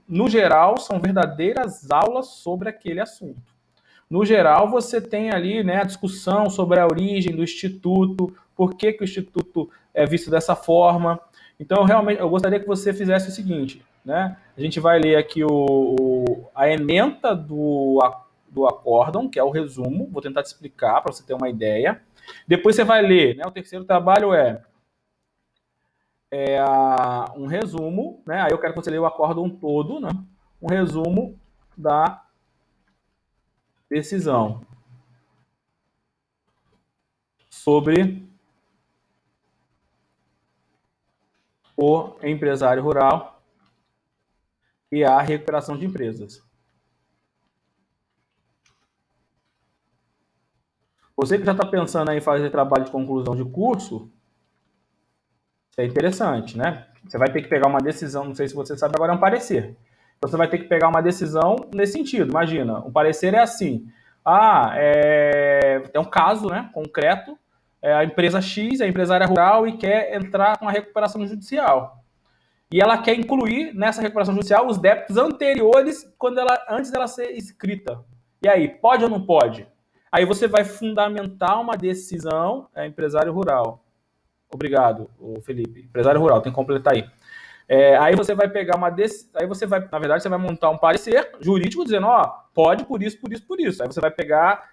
no geral, são verdadeiras aulas sobre aquele assunto. No geral, você tem ali, né, a discussão sobre a origem do instituto, por que o instituto é visto dessa forma. Então, realmente, eu gostaria que você fizesse o seguinte, né? A gente vai ler aqui a ementa do acórdão, que é o resumo, vou tentar te explicar para você ter uma ideia. Depois você vai ler, né? O terceiro trabalho um resumo, né? Aí eu quero que você leia o acórdão todo, né? Um resumo da decisão sobre o empresário rural e a recuperação de empresas. Você que já está pensando em fazer trabalho de conclusão de curso, isso é interessante, né? Você vai ter que pegar uma decisão, não sei se você sabe, agora é um parecer. Então, você vai ter que pegar uma decisão nesse sentido. Imagina, um parecer é assim. É um caso, né, concreto, a empresa X, a empresária rural, e quer entrar com a recuperação judicial. E ela quer incluir nessa recuperação judicial os débitos anteriores antes dela ser escrita. E aí, pode ou não pode? Aí você vai fundamentar uma decisão, empresário rural. Obrigado, Felipe. Empresário rural, tem que completar aí. Aí você vai pegar aí você vai, na verdade, você vai montar um parecer jurídico dizendo, pode por isso, por isso, por isso. Aí você vai pegar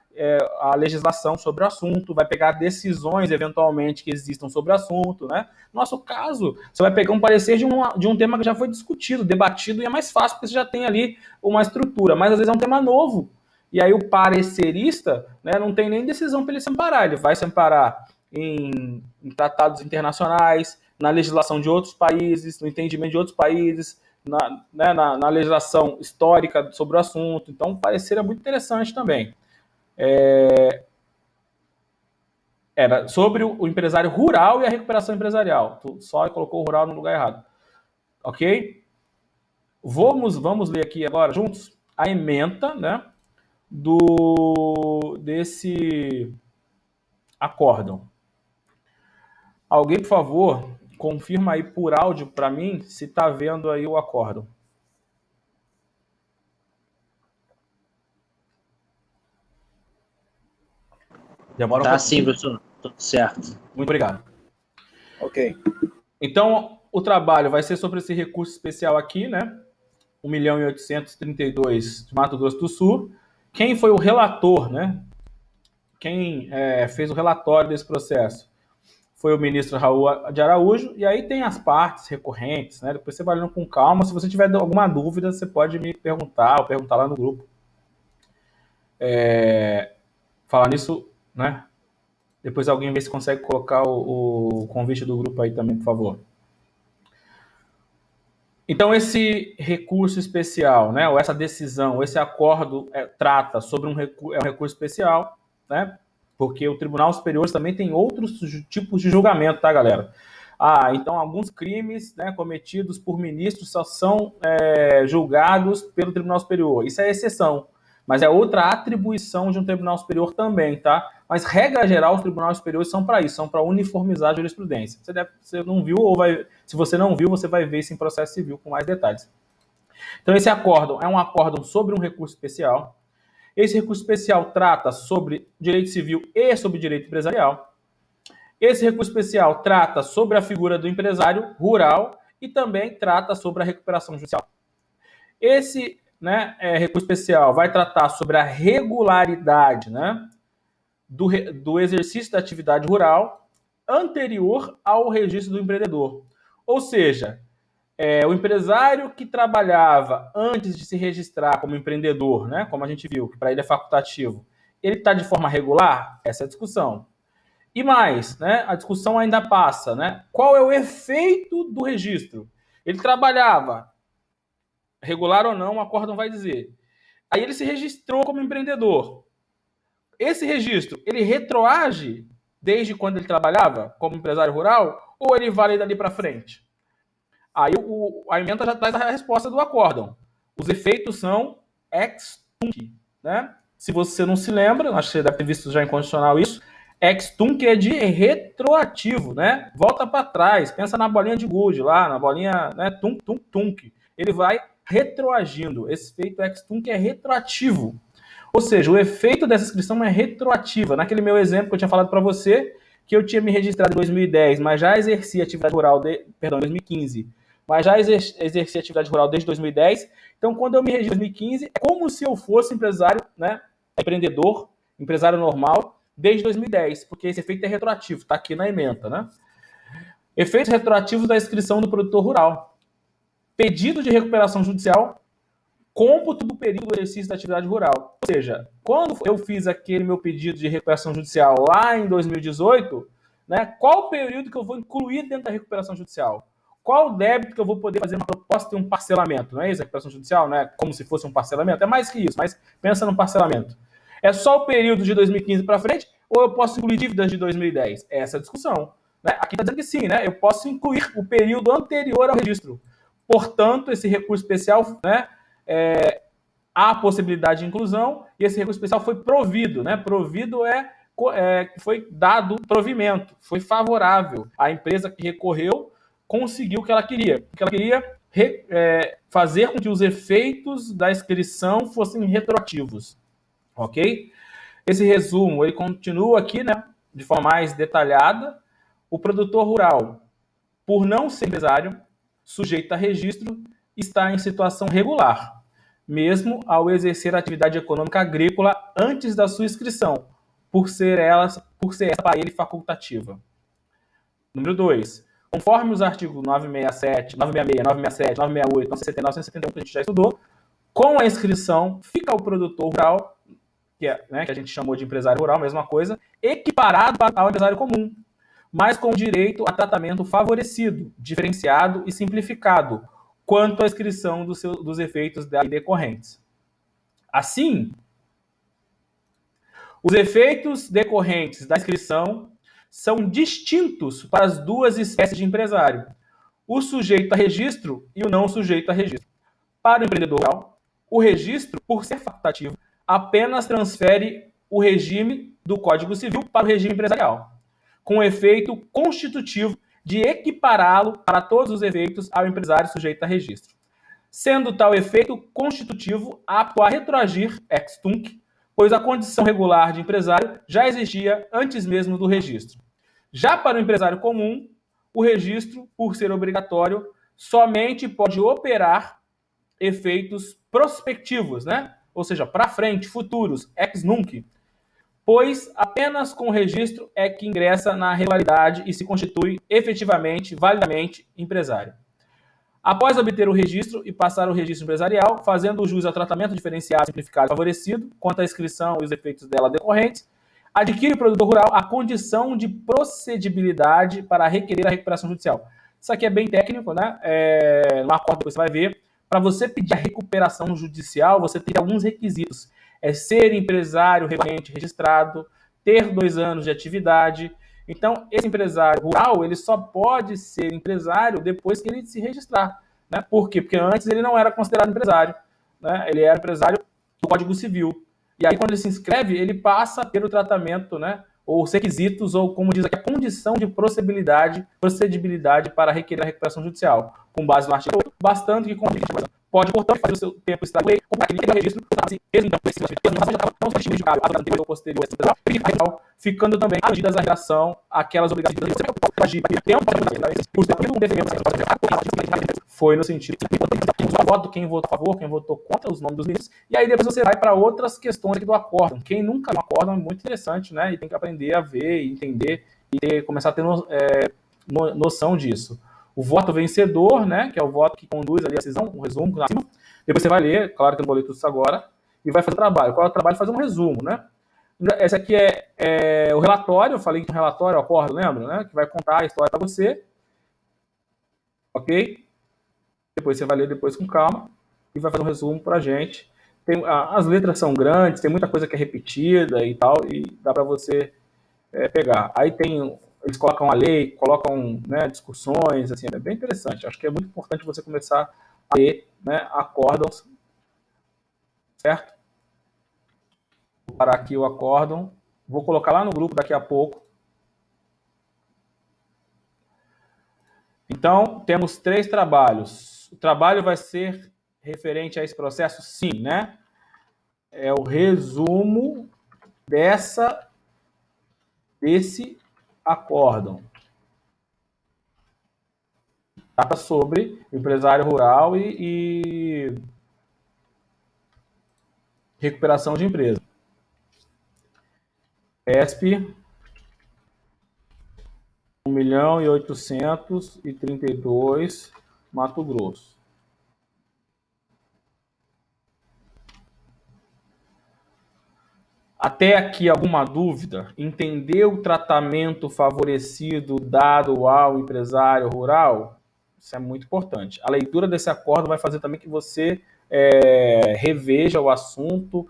a legislação sobre o assunto, vai pegar decisões, eventualmente, que existam sobre o assunto, né? No nosso caso, você vai pegar um parecer de um tema que já foi discutido, debatido, e é mais fácil, porque você já tem ali uma estrutura, mas às vezes é um tema novo. E aí o parecerista, né, não tem nem decisão para ele se amparar, ele vai se amparar em tratados internacionais, na legislação de outros países, no entendimento de outros países, na legislação histórica sobre o assunto. Então, o parecer é muito interessante também. Era sobre o empresário rural e a recuperação empresarial. Tu só colocou o rural no lugar errado. Ok? Vamos ler aqui agora juntos a ementa, né, desse acórdão. Alguém, por favor, confirma aí por áudio para mim se está vendo aí o acórdão. Demora um pouquinho. Sim, professor. Tudo certo. Muito obrigado. Ok. Então, o trabalho vai ser sobre esse recurso especial aqui, né? 1.832.000 de Mato Grosso do Sul. Quem foi o relator, né? Quem fez o relatório desse processo foi o ministro Raul de Araújo. E aí tem as partes recorrentes, né? Depois você vai lendo com calma. Se você tiver alguma dúvida, você pode me perguntar ou perguntar lá no grupo. Falar nisso, né? Depois alguém vê se consegue colocar o convite do grupo aí também, por favor. Então, esse recurso especial, né, ou essa decisão, esse acordo trata sobre um recurso especial, né, porque o Tribunal Superior também tem outros tipos de julgamento, tá, galera? Então, alguns crimes, né, cometidos por ministros só são julgados pelo Tribunal Superior. Isso é exceção, mas é outra atribuição de um Tribunal Superior também, tá? Mas, regra geral, os tribunais superiores são para isso, são para uniformizar a jurisprudência. Você não viu, se você não viu, você vai ver isso em processo civil com mais detalhes. Então, esse acórdão é um acórdão sobre um recurso especial. Esse recurso especial trata sobre direito civil e sobre direito empresarial. Esse recurso especial trata sobre a figura do empresário rural e também trata sobre a recuperação judicial. Esse recurso especial vai tratar sobre a regularidade, né, do exercício da atividade rural anterior ao registro do empreendedor. Ou seja, o empresário que trabalhava antes de se registrar como empreendedor, né, como a gente viu, que para ele é facultativo, ele está de forma regular? Essa é a discussão. E mais, né, a discussão ainda passa, né? Qual é o efeito do registro? Ele trabalhava, regular ou não, o acórdão vai dizer. Aí ele se registrou como empreendedor. Esse registro, ele retroage desde quando ele trabalhava como empresário rural ou ele vale dali para frente? Aí a ementa já traz a resposta do acórdão. Os efeitos são ex tunc, né? Se você não se lembra, acho que você deve ter visto já em condicional isso, ex tunc é de retroativo, né? Volta para trás, pensa na bolinha de gude lá, na bolinha, né? Tunc, tunc, tunc. Ele vai retroagindo. Esse efeito ex tunc é retroativo. Ou seja, o efeito dessa inscrição é retroativa. Naquele meu exemplo que eu tinha falado para você, que eu tinha me registrado em 2010, mas já exerci atividade rural, em 2015, mas já exerci atividade rural desde 2010. Então, quando eu me registro em 2015, é como se eu fosse empresário, né, empreendedor, empresário normal, desde 2010, porque esse efeito é retroativo, está aqui na ementa, né? Efeitos retroativos da inscrição do produtor rural. Pedido de recuperação judicial, cômputo do período do exercício da atividade rural. Ou seja, quando eu fiz aquele meu pedido de recuperação judicial lá em 2018, né, qual o período que eu vou incluir dentro da recuperação judicial? Qual o débito que eu vou poder fazer uma proposta de um parcelamento? Não é isso? A recuperação judicial, né? Como se fosse um parcelamento. É mais que isso, mas pensa no parcelamento. É só o período de 2015 para frente ou eu posso incluir dívidas de 2010? Essa é a discussão. Né? Aqui está dizendo que sim, né? Eu posso incluir o período anterior ao registro. Portanto, esse recurso especial, né, há a possibilidade de inclusão e esse recurso especial foi provido, né? Provido foi dado provimento, foi favorável. A empresa que recorreu conseguiu o que ela queria. Porque ela queria fazer com que os efeitos da inscrição fossem retroativos. Ok? Esse resumo, ele continua aqui, né, de forma mais detalhada. O produtor rural, por não ser empresário, sujeito a registro, está em situação regular, mesmo ao exercer a atividade econômica agrícola antes da sua inscrição, por ser essa para ele facultativa. Número 2. Conforme os artigos 967, 966, 967, 968, 969, 971 que a gente já estudou, com a inscrição fica o produtor rural, que a gente chamou de empresário rural, mesma coisa, equiparado ao empresário comum, mas com direito a tratamento favorecido, diferenciado e simplificado, quanto à inscrição dos efeitos decorrentes. Assim, os efeitos decorrentes da inscrição são distintos para as duas espécies de empresário, o sujeito a registro e o não sujeito a registro. Para o empreendedor rural, o registro, por ser facultativo, apenas transfere o regime do Código Civil para o regime empresarial, com efeito constitutivo de equipará-lo para todos os efeitos ao empresário sujeito a registro, sendo tal efeito constitutivo apto a retroagir ex tunc, pois a condição regular de empresário já existia antes mesmo do registro. Já para o empresário comum, o registro, por ser obrigatório, somente pode operar efeitos prospectivos, né? Ou seja, para frente, futuros, ex nunc, pois apenas com o registro é que ingressa na regularidade e se constitui efetivamente, validamente, empresário. Após obter o registro e passar o registro empresarial, fazendo o jus ao tratamento diferenciado, simplificado e favorecido, quanto à inscrição e os efeitos dela decorrentes, adquire o produtor rural a condição de procedibilidade para requerer a recuperação judicial. Isso aqui é bem técnico, né? No acordo que você vai ver. Para você pedir a recuperação judicial, você tem alguns requisitos. É ser empresário regularmente registrado, ter 2 anos de atividade. Então, esse empresário rural, ele só pode ser empresário depois que ele se registrar. Né? Por quê? Porque antes ele não era considerado empresário. Né? Ele era empresário do Código Civil. E aí, quando ele se inscreve, ele passa a ter o tratamento, né? Ou os requisitos, ou como diz aqui, a condição de procedibilidade para requerer a recuperação judicial. Com base no artigo 8, bastante que pode, portanto, fazer o seu tempo extrair lei, como aquele registro, então, não posterior, ficando também medidas a relação àquelas obrigações foi no sentido voto, quem votou a favor, quem votou contra, os nomes dos ministros, e aí depois você vai para outras questões aqui do acórdão. Quem nunca viu acórdão é muito interessante, né? E tem que aprender a ver, entender e começar a ter noção disso. O voto vencedor, né? Que é o voto que conduz ali a decisão, um resumo, depois você vai ler, claro que eu não vou ler tudo isso agora, e vai fazer o trabalho. Qual é o trabalho? Fazer um resumo, né? Esse aqui é o relatório, eu falei que um relatório, o acórdão, lembra, né? Que vai contar a história para você, ok? Depois você vai ler depois com calma e vai fazer um resumo para a gente. As letras são grandes, tem muita coisa que é repetida e tal, e dá para você pegar. Aí eles colocam a lei, colocam, né, discussões, assim, é bem interessante. Acho que é muito importante você começar a ler, né, acórdãos, certo? Vou parar aqui o acórdão, vou colocar lá no grupo daqui a pouco. Então, temos 3 trabalhos. O trabalho vai ser referente a esse processo? Sim, né? É o resumo desse acórdão. Trata sobre empresário rural e recuperação de empresa. ESP 1.832.000, Mato Grosso. Até aqui alguma dúvida? Entender o tratamento favorecido dado ao empresário rural? Isso é muito importante. A leitura desse acordo vai fazer também que você reveja o assunto,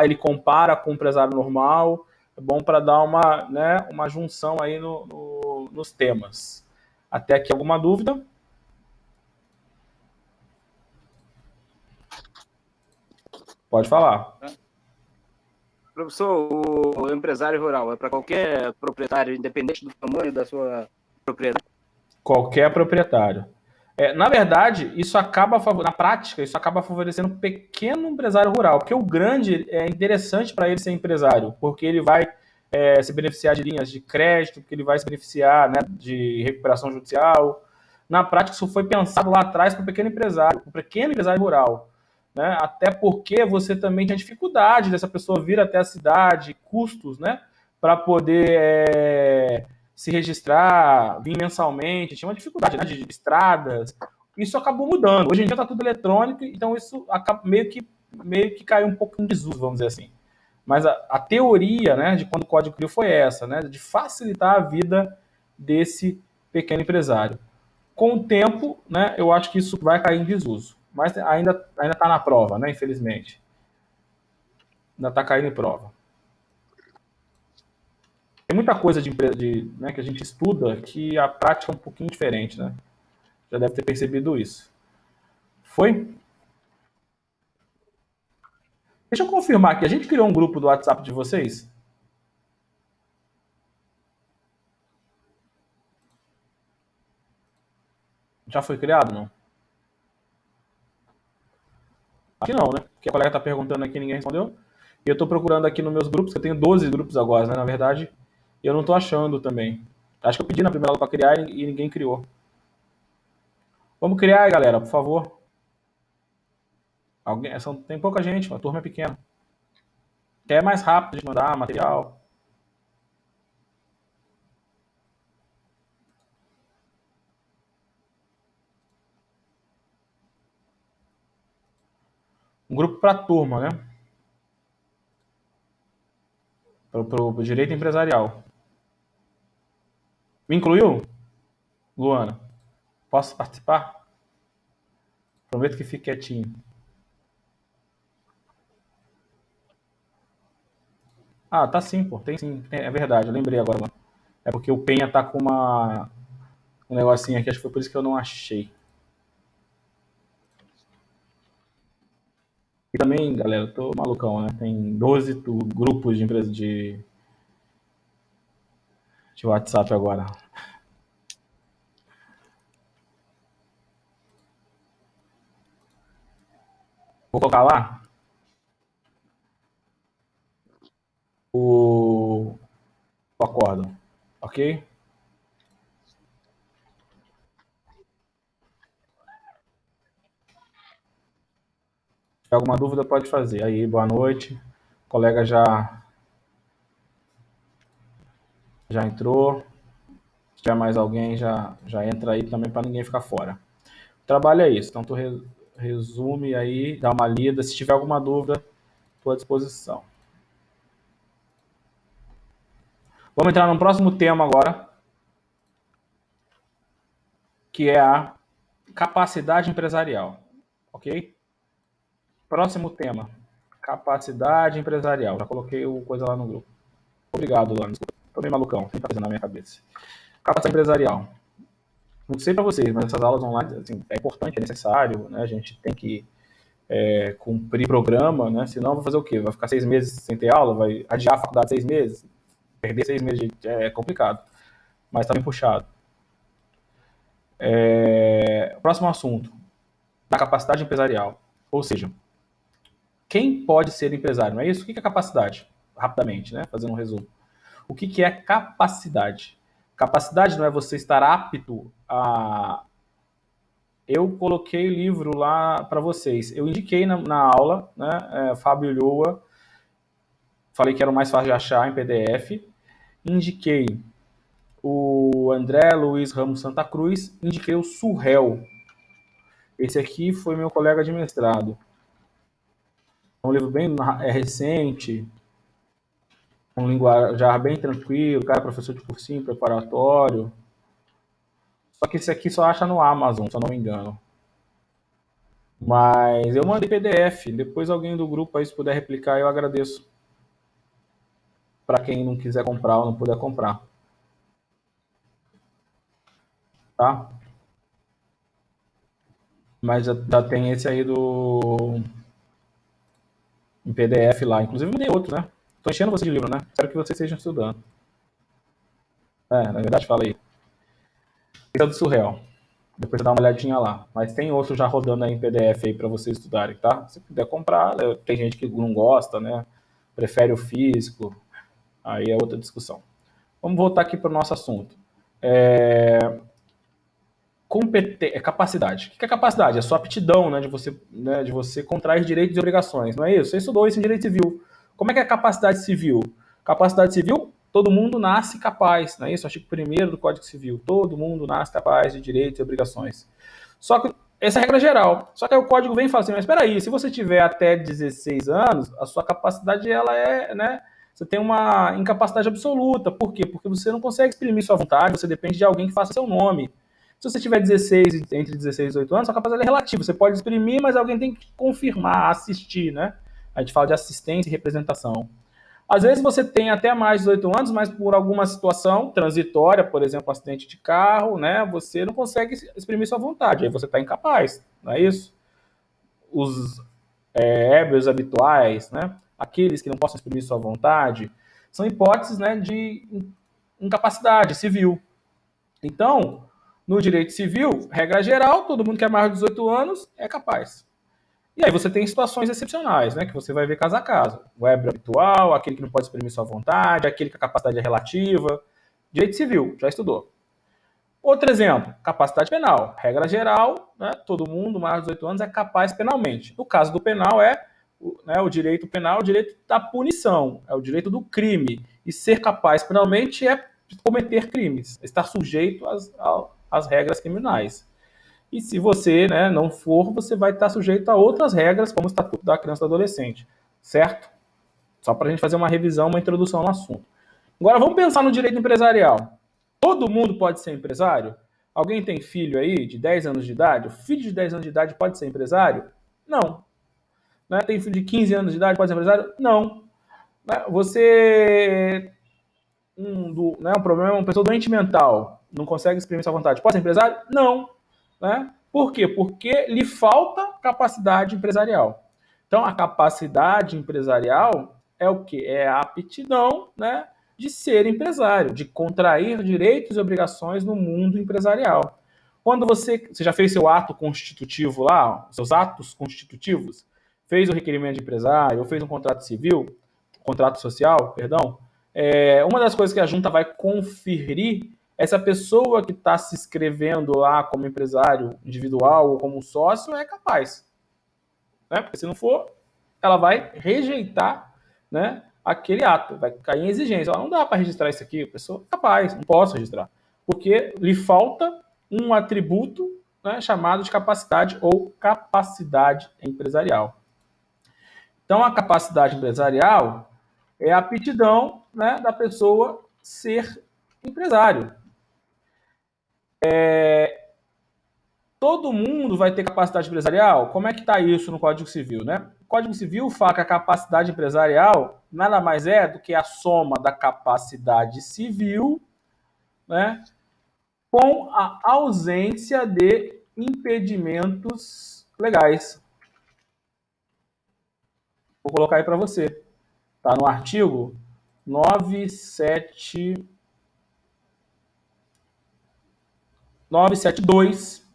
ele compara com o empresário normal, é bom para dar uma junção aí nos temas. Até aqui alguma dúvida? Pode falar. Professor, o empresário rural é para qualquer proprietário, independente do tamanho da sua propriedade? Qualquer proprietário. Na verdade, na prática, isso acaba favorecendo o pequeno empresário rural, porque o grande é interessante para ele ser empresário, porque ele vai se beneficiar de linhas de crédito, porque ele vai se beneficiar, né, de recuperação judicial. Na prática, isso foi pensado lá atrás para o pequeno empresário rural. Né? Até porque você também tem a dificuldade dessa pessoa vir até a cidade, custos, né, para poder se registrar, vir mensalmente, tinha uma dificuldade, né, de estradas. Isso acabou mudando. Hoje em dia está tudo eletrônico, então isso acaba meio que caiu um pouco em desuso, vamos dizer assim. Mas a teoria, né, de quando o Código criou foi essa, né, de facilitar a vida desse pequeno empresário. Com o tempo, né, eu acho que isso vai cair em desuso. Mas ainda está na prova, né, infelizmente. Ainda está caindo em prova. Tem muita coisa né, que a gente estuda que a prática é um pouquinho diferente, né? Já deve ter percebido isso. Foi? Deixa eu confirmar aqui. A gente criou um grupo do WhatsApp de vocês? Já foi criado, não? Acho que não, né? Porque a colega tá perguntando aqui e ninguém respondeu. E eu tô procurando aqui nos meus grupos, que eu tenho 12 grupos agora, né? Na verdade, e eu não tô achando também. Acho que eu pedi na primeira aula para criar e ninguém criou. Vamos criar aí, galera, por favor. Tem pouca gente, a turma é pequena. Que é mais rápido de mandar material. Um grupo para turma, né? Pro direito empresarial. Me incluiu, Luana? Posso participar? Prometo que fique quietinho. Ah, tá sim, pô. Tem sim. É verdade, eu lembrei agora, Luana. É porque o Penha tá com um negocinho aqui, acho que foi por isso que eu não achei. E também, galera, eu tô malucão, né? Tem 12 grupos de empresa de WhatsApp agora. Vou colocar lá o acordo, ok? Se tiver alguma dúvida, pode fazer. Aí, boa noite. O colega já entrou. Se tiver mais alguém, já entra aí também para ninguém ficar fora. O trabalho é isso. Então, tu resume aí, dá uma lida. Se tiver alguma dúvida, estou à disposição. Vamos entrar no próximo tema agora, que é a capacidade empresarial. Ok? Próximo tema. Capacidade empresarial. Já coloquei o coisa lá no grupo. Obrigado, Luana. Tô meio malucão. O que tá fazendo na minha cabeça? Capacidade empresarial. Não sei para vocês, mas essas aulas online assim, é importante, é necessário, né? A gente tem que cumprir programa, né? Senão vai fazer o quê? Vai ficar 6 meses sem ter aula? Vai adiar a faculdade 6 meses? Perder 6 meses é complicado, mas tá bem puxado. Próximo assunto, da capacidade empresarial. Ou seja, quem pode ser empresário, não é isso? O que é capacidade? Rapidamente, né? Fazendo um resumo. O que é capacidade? Capacidade não é você estar apto a... Eu coloquei o livro lá para vocês. Eu indiquei na aula, né? Fábio Lhoa, falei que era o mais fácil de achar em PDF. Indiquei o André Luiz Ramos Santa Cruz, indiquei o Surrel. Esse aqui foi meu colega de mestrado. É um livro bem recente, um linguajar bem tranquilo, cara, professor de cursinho, preparatório. Só que esse aqui só acha no Amazon, se eu não me engano. Mas eu mandei PDF. Depois alguém do grupo aí, se puder replicar, eu agradeço. Para quem não quiser comprar ou não puder comprar. Tá? Mas já tem esse aí em PDF lá. Inclusive, mandei outro, né? Tô enchendo você de livro, né? Espero que vocês estejam estudando. Na verdade, fala aí. Esse é do Surreal. Depois você dá uma olhadinha lá. Mas tem outro já rodando aí em PDF aí para vocês estudarem, tá? Se puder comprar, tem gente que não gosta, né? Prefere o físico. Aí é outra discussão. Vamos voltar aqui para o nosso assunto. Capacidade. O que é capacidade? É a sua aptidão, né, de você contrair direitos e obrigações, não é isso? Você estudou isso em direito civil. Como é que é a capacidade civil? Capacidade civil, todo mundo nasce capaz, não é isso? Artigo 1º do Código Civil. Todo mundo nasce capaz de direitos e obrigações. Só que essa é a regra geral. Só que aí o código vem e fala assim, mas espera aí, se você tiver até 16 anos, a sua capacidade, ela é, né, você tem uma incapacidade absoluta. Por quê? Porque você não consegue exprimir sua vontade, você depende de alguém que faça seu nome. Se você tiver 16, entre 16 e 18 anos, sua capacidade é relativa. Você pode exprimir, mas alguém tem que confirmar, assistir, né? A gente fala de assistência e representação. Às vezes você tem até mais de 18 anos, mas por alguma situação transitória, por exemplo, um acidente de carro, né? Você não consegue exprimir sua vontade. Aí você está incapaz, não é isso? ébrios habituais, né? Aqueles que não possam exprimir sua vontade, são hipóteses, né, de incapacidade civil. Então, no direito civil, regra geral, todo mundo que é maior de 18 anos é capaz. E aí você tem situações excepcionais, né, que você vai ver caso a caso. O ébrio habitual, aquele que não pode exprimir sua vontade, aquele que a capacidade é relativa. Direito civil, já estudou. Outro exemplo, capacidade penal. Regra geral, né, todo mundo maior de 18 anos é capaz penalmente. No caso do penal, né, o direito penal, o direito da punição, é o direito do crime. E ser capaz penalmente é cometer crimes, estar sujeito às regras criminais. E se você, né, não for, você vai estar sujeito a outras regras, como o Estatuto da Criança e do Adolescente. Certo? Só para a gente fazer uma revisão, uma introdução no assunto. Agora vamos pensar no direito empresarial. Todo mundo pode ser empresário? Alguém tem filho aí de 10 anos de idade? O filho de 10 anos de idade pode ser empresário? Não. Né? Tem filho de 15 anos de idade pode ser empresário? Não. Né? Você um problema, uma pessoa doente mental, não consegue exprimir sua vontade, pode ser empresário? Não. Né? Por quê? Porque lhe falta capacidade empresarial. Então, a capacidade empresarial é o quê? É a aptidão, né, de ser empresário, de contrair direitos e obrigações no mundo empresarial. Quando você já fez seu ato constitutivo lá, seus atos constitutivos, fez o requerimento de empresário, ou fez um contrato civil, contrato social, perdão, uma das coisas que a junta vai conferir é se a pessoa que está se inscrevendo lá como empresário individual ou como sócio é capaz. Né? Porque se não for, ela vai rejeitar, né, aquele ato, vai cair em exigência. Não dá para registrar isso aqui, a pessoa é capaz, não posso registrar. Porque lhe falta um atributo, né, chamado de capacidade ou capacidade empresarial. Então, a capacidade empresarial é a aptidão, né, da pessoa ser empresário. Todo mundo vai ter capacidade empresarial? Como é que está isso no Código Civil, né? O Código Civil fala que a capacidade empresarial nada mais é do que a soma da capacidade civil, né, com a ausência de impedimentos legais. Vou colocar aí para você. Está no artigo 972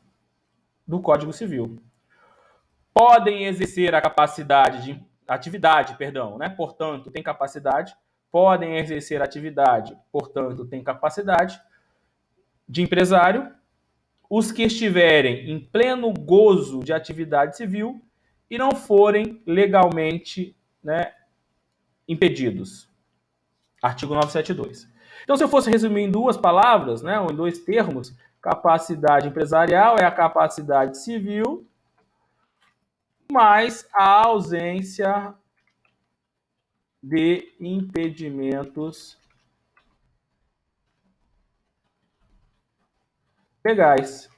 do Código Civil. Podem exercer a atividade, né? Portanto, tem capacidade. Podem exercer atividade, portanto, tem capacidade de empresário, os que estiverem em pleno gozo de atividade civil e não forem legalmente, né, impedidos. Artigo 972. Então, se eu fosse resumir em duas palavras, né, ou em dois termos, capacidade empresarial é a capacidade civil, mais a ausência de impedimentos legais.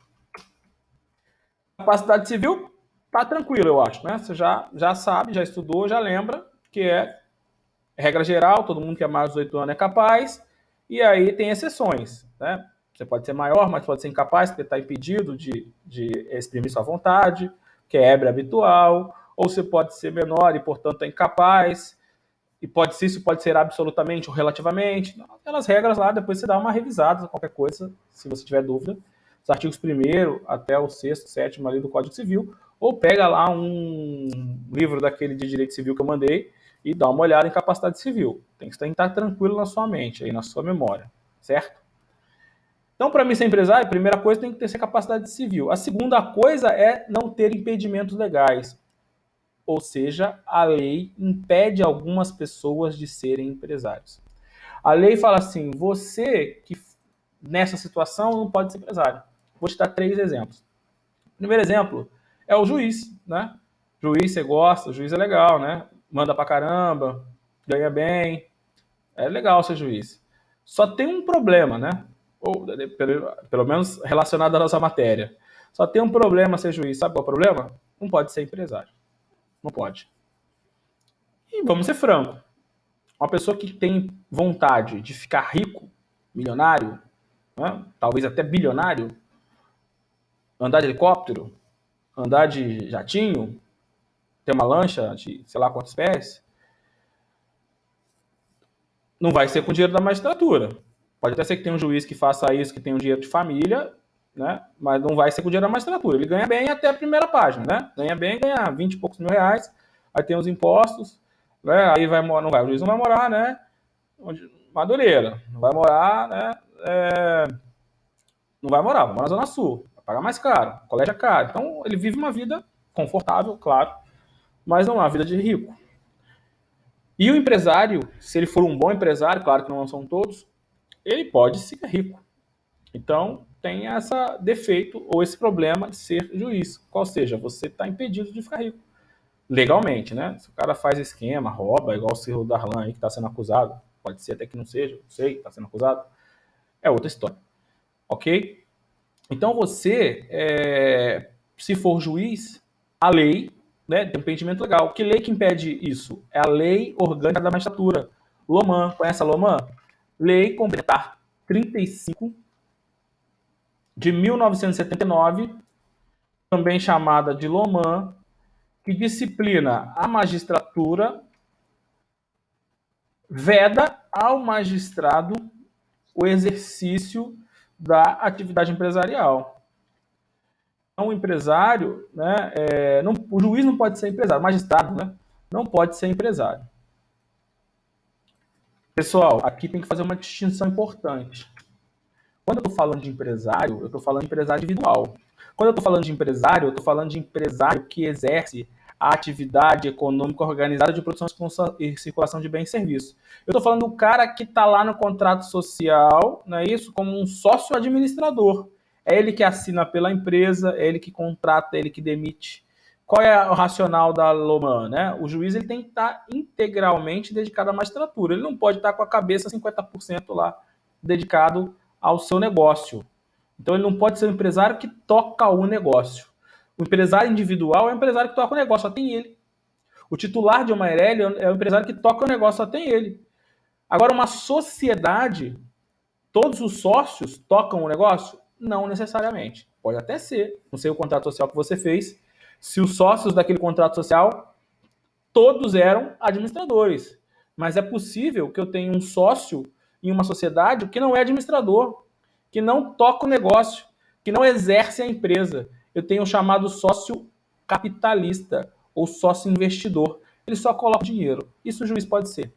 Capacidade civil, tá tranquilo, eu acho, né? Você já sabe, já estudou, já lembra que é regra geral, todo mundo que é mais de 18 anos é capaz, e aí tem exceções, né? Você pode ser maior, mas pode ser incapaz, porque está impedido de exprimir sua vontade, que é ébrio habitual, ou você pode ser menor e, portanto, é incapaz, e isso pode ser absolutamente ou relativamente. Aquelas regras lá, depois você dá uma revisada, qualquer coisa, se você tiver dúvida, os artigos 1º até o 6º, 7º ali do Código Civil, ou pega lá um livro daquele de direito civil que eu mandei e dá uma olhada em capacidade civil. Tem que estar tranquilo na sua mente, aí na sua memória, certo? Então, para mim ser empresário, a primeira coisa tem que ter essa capacidade civil. A segunda coisa é não ter impedimentos legais. Ou seja, a lei impede algumas pessoas de serem empresários. A lei fala assim, você que nessa situação não pode ser empresário. Vou te dar 3 exemplos. O primeiro exemplo é o juiz, né? Juiz você gosta, o juiz é legal, né? Manda pra caramba, ganha bem, é legal ser juiz. Só tem um problema, né? Ou pelo menos relacionado à nossa matéria. Só tem um problema ser juiz. Sabe qual é o problema? Não pode ser empresário. Não pode. E vamos ser francos. Uma pessoa que tem vontade de ficar rico, milionário, né? Talvez até bilionário, andar de helicóptero, andar de jatinho, tem uma lancha de sei lá quantos pés, não vai ser com o dinheiro da magistratura. Pode até ser que tenha um juiz que faça isso, que tenha um dinheiro de família, né? Mas não vai ser com o dinheiro da magistratura. Ele ganha bem até a primeira página, né? Ganha bem, ganha 20 e poucos mil reais, aí tem os impostos, né? Aí vai, não vai, o juiz não vai morar, né? Madureira, não vai morar, né? Não vai morar na Zona Sul, vai pagar mais caro, o colégio é caro. Então ele vive uma vida confortável, claro, mas não é uma vida de rico. E o empresário, se ele for um bom empresário, claro que não são todos, ele pode ser rico. Então, tem esse defeito ou esse problema de ser juiz. Ou seja, você está impedido de ficar rico. Legalmente, né? Se o cara faz esquema, rouba, igual o Ciro Darlan aí que está sendo acusado, pode ser até que não seja, não sei, está sendo acusado, é outra história. Ok? Então você, se for juiz, a lei, né, tem um impedimento legal. Que lei que impede isso? É a Lei Orgânica da Magistratura. Loman, conhece a Loman? Lei Complementar 35 de 1979, também chamada de Loman, que disciplina a magistratura, veda ao magistrado o exercício da atividade empresarial. Então, o empresário, né, o juiz não pode ser empresário, o magistrado, né, não pode ser empresário. Pessoal, aqui tem que fazer uma distinção importante. Quando eu estou falando de empresário, eu estou falando de empresário individual. Quando eu estou falando de empresário, eu estou falando de empresário que exerce a atividade econômica organizada de produção e circulação de bens e serviços. Eu estou falando do cara que está lá no contrato social, não é isso? Como um sócio administrador. É ele que assina pela empresa, é ele que contrata, é ele que demite. Qual é o racional da Loman, né? O juiz ele tem que estar integralmente dedicado à magistratura. Ele não pode estar com a cabeça 50% lá dedicado ao seu negócio. Então ele não pode ser um empresário que toca o negócio. O empresário individual é um empresário que toca o negócio, só tem ele. O titular de uma Aireli é o empresário que toca o negócio, só tem ele. Agora, uma sociedade, todos os sócios tocam o negócio? Não necessariamente. Pode até ser. Não sei o contrato social que você fez. Se os sócios daquele contrato social, todos eram administradores. Mas é possível que eu tenha um sócio em uma sociedade que não é administrador, que não toca o negócio, que não exerce a empresa. Eu tenho o chamado sócio capitalista ou sócio investidor. Ele só coloca dinheiro. Isso o juiz pode ser.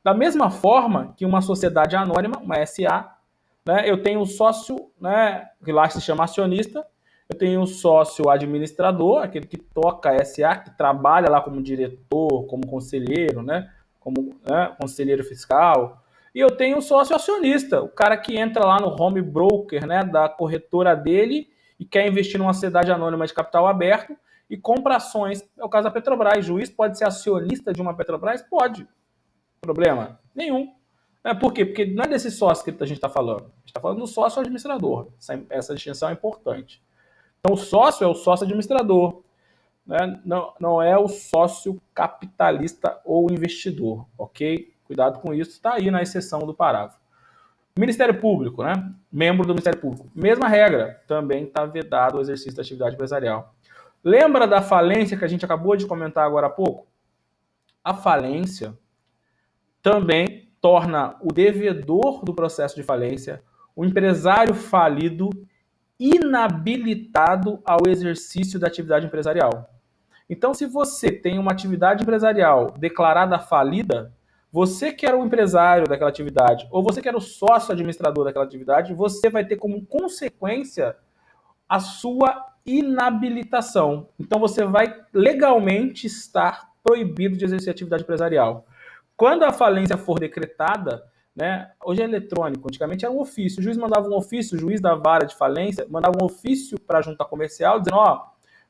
Da mesma forma que uma sociedade anônima, uma SA, né, eu tenho o sócio, né, que lá se chama acionista, eu tenho o sócio administrador, aquele que toca a SA, que trabalha lá como diretor, como conselheiro, né, como conselheiro fiscal. E eu tenho o sócio acionista, o cara que entra lá no home broker, né, da corretora dele e quer investir numa sociedade anônima de capital aberto e compra ações. É o caso da Petrobras. O juiz pode ser acionista de uma Petrobras? Pode. Problema? Nenhum. Por quê? Porque não é desse sócio que a gente está falando. A gente está falando do sócio administrador. Essa distinção é importante. Então, o sócio é o sócio administrador. Né? Não é o sócio capitalista ou investidor. Ok? Cuidado com isso. Está aí na exceção do parágrafo. Ministério Público, né? Membro do Ministério Público. Mesma regra. Também está vedado o exercício da atividade empresarial. Lembra da falência que a gente acabou de comentar agora há pouco? A falência também torna o devedor do processo de falência, o empresário falido, inabilitado ao exercício da atividade empresarial. Então, se você tem uma atividade empresarial declarada falida, você que era o empresário daquela atividade, ou você que era o sócio administrador daquela atividade, você vai ter como consequência a sua inabilitação. Então, você vai legalmente estar proibido de exercer atividade empresarial. Quando a falência for decretada, né, hoje é eletrônico, antigamente era um ofício. O juiz mandava um ofício, o juiz da vara de falência mandava um ofício para a junta comercial, dizendo,